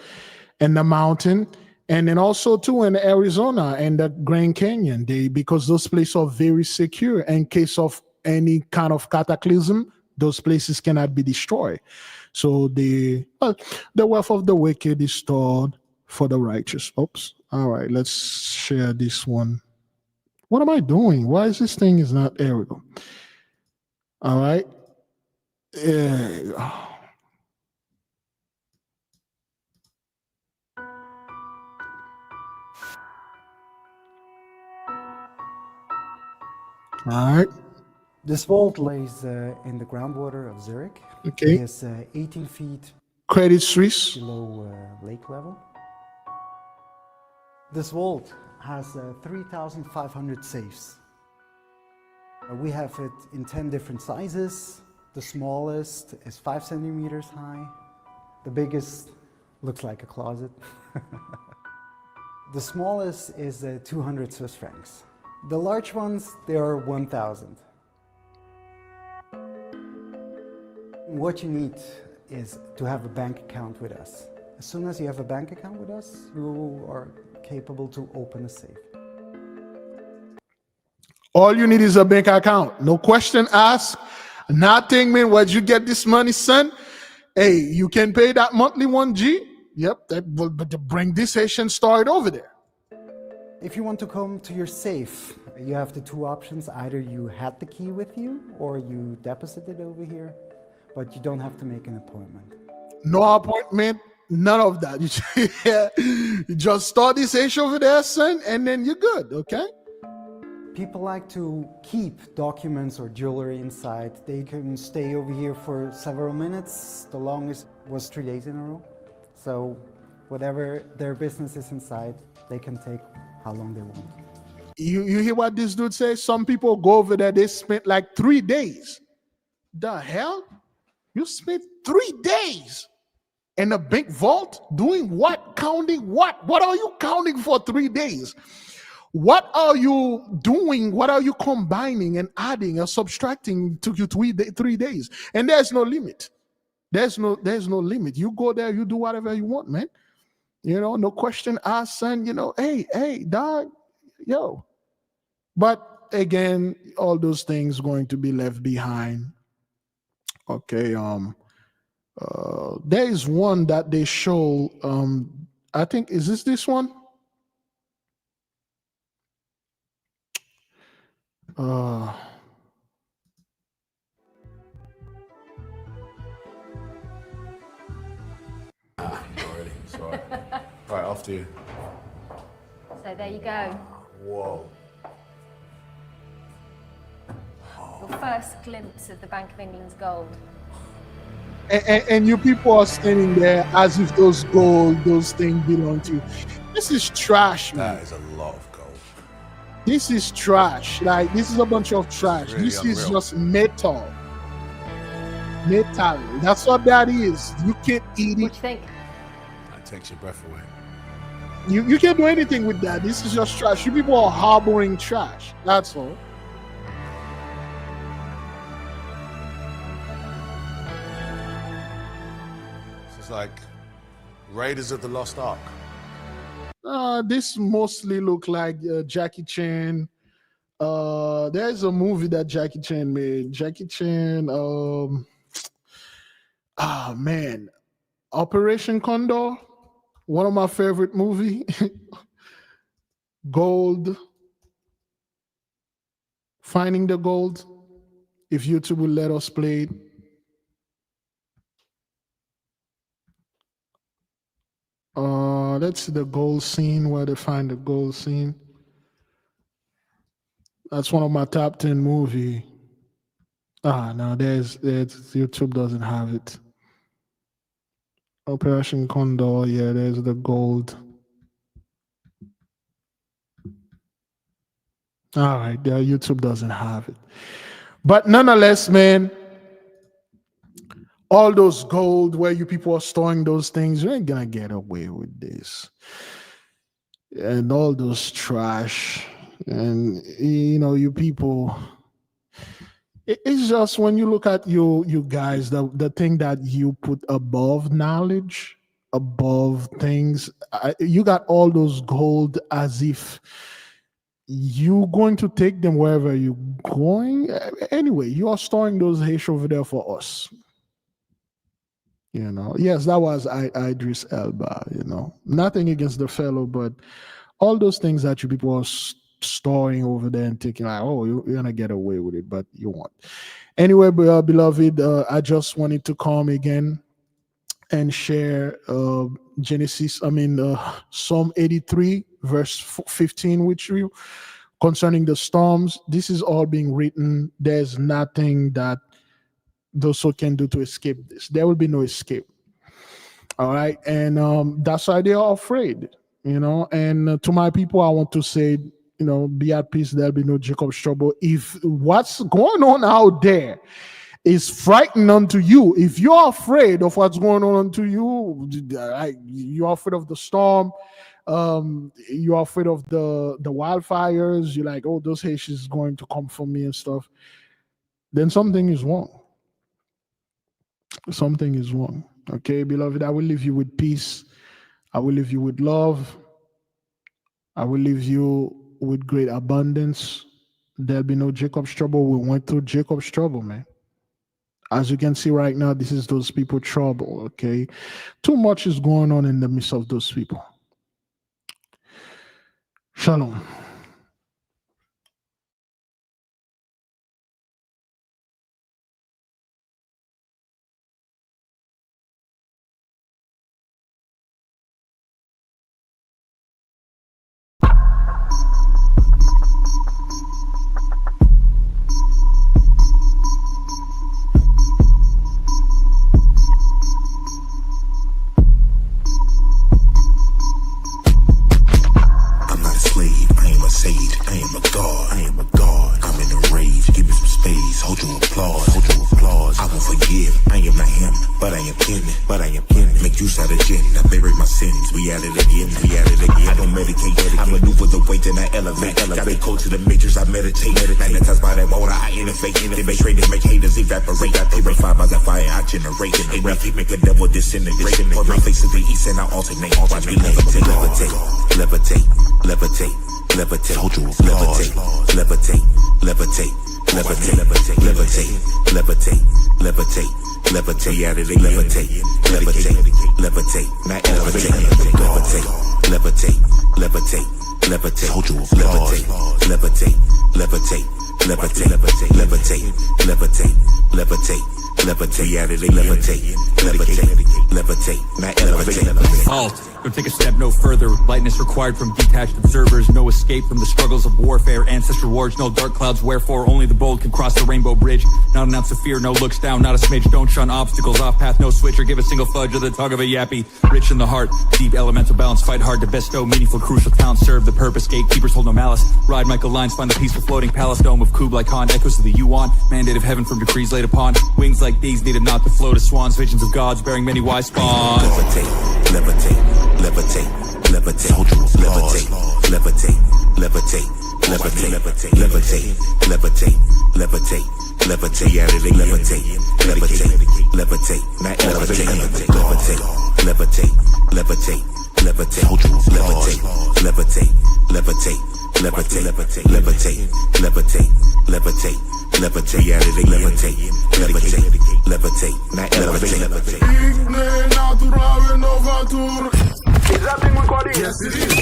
Speaker 1: in the mountain, and then also too in Arizona and the Grand Canyon. Because those places are very secure in case of any kind of cataclysm. Those places cannot be destroyed. So the wealth of the wicked is stored for the righteous. Oops. All right, let's share this one. What am I doing? Why is this thing is not? There we go. All right. All right.
Speaker 2: This vault lays in the groundwater of Zurich.
Speaker 1: Okay.
Speaker 2: It is 18 feet
Speaker 1: Credit Suisse
Speaker 2: below lake level. This vault has 3,500 safes. We have it in 10 different sizes. The smallest is 5 centimeters high. The biggest looks like a closet. The smallest is 200 Swiss francs. The large ones, they are 1,000. What you need is to have a bank account with us. As soon as you have a bank account with us, you are capable to open a safe.
Speaker 1: All you need is a bank account. No question asked. Nothing, man. Where'd you get this money, son? Hey, you can pay that monthly 1G. Yep, but to bring this Haitian started over there.
Speaker 2: If you want to come to your safe, you have the two options. Either you had the key with you or you deposit it over here, but you don't have to make an appointment.
Speaker 1: No appointment, none of that. You just start this Haitian over there, son, and then you're good, okay?
Speaker 2: People like to keep documents or jewelry inside. They can stay over here for several minutes. The longest was 3 days in a row. So whatever their business is inside, they can take how long they want.
Speaker 1: You hear what this dude says? Some people go over there, they spent like 3 days. The hell? You spent 3 days in a bank vault doing what? Counting what? What are you counting for 3 days? What are you doing? What are you combining and adding or subtracting? Took you 3 days, and there's no limit. There's no limit. You go there, you do whatever you want, man. You know, no question asked, son. You know, hey, dog, yo. But again, all those things going to be left behind. Okay. There is one that they show. I think is this one?
Speaker 15: Already, sorry. Right, after you.
Speaker 16: So there you go.
Speaker 15: Whoa.
Speaker 16: Your first glimpse of the Bank of England's gold.
Speaker 1: And you people are standing there as if those things belong to you. This is trash, man.
Speaker 15: That is a lot of gold.
Speaker 1: This is trash. Like, this is a bunch of trash.
Speaker 15: Really
Speaker 1: this is
Speaker 15: unreal.
Speaker 1: just metal. Metal. That's what that is. You can't eat it.
Speaker 16: What do you think?
Speaker 15: That takes your breath away.
Speaker 1: You can't do anything with that. This is just trash. You people are harboring trash. That's all.
Speaker 15: This is like Raiders of the Lost Ark.
Speaker 1: This mostly look like Jackie Chan. There's a movie that Jackie Chan made. Jackie Chan, man, Operation Condor, one of my favorite movie. Gold, Finding the Gold. If YouTube will let us play it. Let's see the gold scene, where they find the gold scene. That's one of my top 10 movie. No, there's YouTube doesn't have it. Operation Condor, yeah, there's the gold. All right, yeah, YouTube doesn't have it. But nonetheless, man, all those gold where you people are storing those things, you ain't gonna get away with this. And all those trash, and you know, you people, it's just when you look at you guys, the thing that you put above knowledge, above things, you got all those gold as if you going to take them wherever you're going. Anyway, you are storing those hash over there for us. You know, yes, that was Idris Elba, you know. Nothing against the fellow, but all those things that you people are storing over there and thinking like, oh, you're going to get away with it, but you won't. Anyway, beloved, I just wanted to come again and share Psalm 83, verse 15 with you concerning the storms. This is all being written. There's nothing that those who can do to escape this. There will be no escape. All right. And that's why they are afraid, you know. And to my people, I want to say, you know, be at peace. There'll be no Jacob's trouble. If what's going on out there is frightening unto you, if you're afraid of what's going on unto you, you're afraid of the storm, you're afraid of the wildfires, you're like, oh, those Haitians is going to come for me and stuff, then something is wrong. Something is wrong. Okay, beloved, I will leave you with peace. I will leave you with love. I will leave you with great abundance. There'll be no Jacob's trouble. We went through Jacob's trouble, man. As you can see right now, this is those people trouble, okay? Too much is going on in the midst of those people. Shalom.
Speaker 17: levitate, levitate, levitate, levitate, levitate, levitate, levitate, levitate, not elevate, levitate, levitate, levitate, levitate, levitate, levitate, levitate, levitate, levitate, levitate, levitate, levitate, levitate, levitate, levitate, not elevate.
Speaker 19: Halt. Don't take a step no further. Lightness required from detached observers. No escape from the struggles of warfare. Ancestral wars, no dark clouds. Wherefore only the bold can cross the rainbow bridge. Not an ounce of fear, no looks down, not a smidge. Don't shun obstacles, off path, no switch, or give a single fudge or the tug of a yappy. Rich in the heart, deep elemental balance. Fight hard to bestow meaningful, crucial talent. Serve the purpose. Gatekeepers hold no malice. Ride Michael Lines, find the peaceful floating palace dome of Kublai Khan. Echoes of the Yuan. Mandate of heaven from decrees laid upon. Wings like these needed not to float as swans. Visions of gods bearing many wise spawns.
Speaker 17: Levitate, levitate, levitate, levitate, levitate, levitate, levitate, levitate, levitate, levitate, levitate, levitate, levitate, levitate, levitate, levitate, not elevate, levitate, levitate, levitate, levitate, levitate, levitate, levitate, levitate, levitate, levitate, levitate, levitate, levitate, levitate, levitate, levitate, not elevate, levitate.
Speaker 1: Igne natural innovator. Is that thing recording? Yes, it is.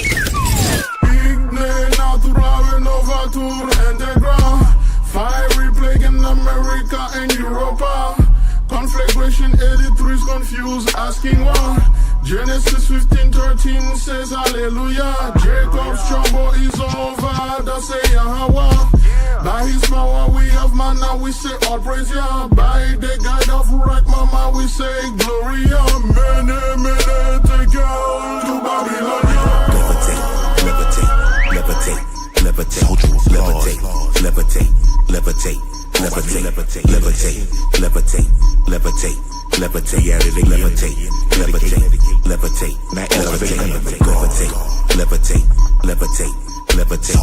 Speaker 1: Igne natural innovator. Underground. Fiery plague in America and Europa. Conflagration 83's confused, asking why. Genesis 15:13 says hallelujah. Jacob's trouble is over. That say Yahweh. By his power we have manna, we say all praise Yah. By the guide of right mama we say Gloria. Mene, mene, take out to Babylon.
Speaker 17: Levitate, levitate, levitate, levitate, levitate, levitate, levitate, levitate, levitate, levitate, levitate, levitate, levitate, levitate, levitate, levitate, not elevate, levitate, levitate, levitate, levitate, levitate,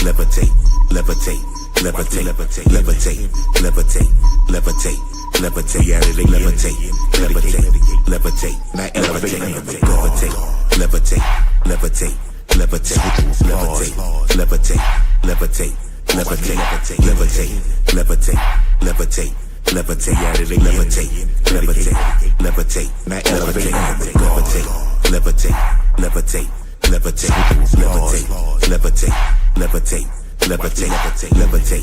Speaker 17: levitate, levitate, levitate, levitate, levitate, levitate, levitate, levitate, levitate, levitate, levitate, not elevate, levitate, levitate, levitate, levitate, levitate, levitate, levitate, levitate, levitate, levitate, levitate, levitate, levitate, levitate, levitate, not elevate, levitate, levitate, levitate, levitate, levitate, levitate, levitate, levitate, levitate,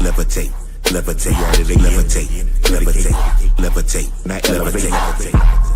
Speaker 17: levitate, levitate, levitate, levitate, levitate, levitate, not elevate, levitate.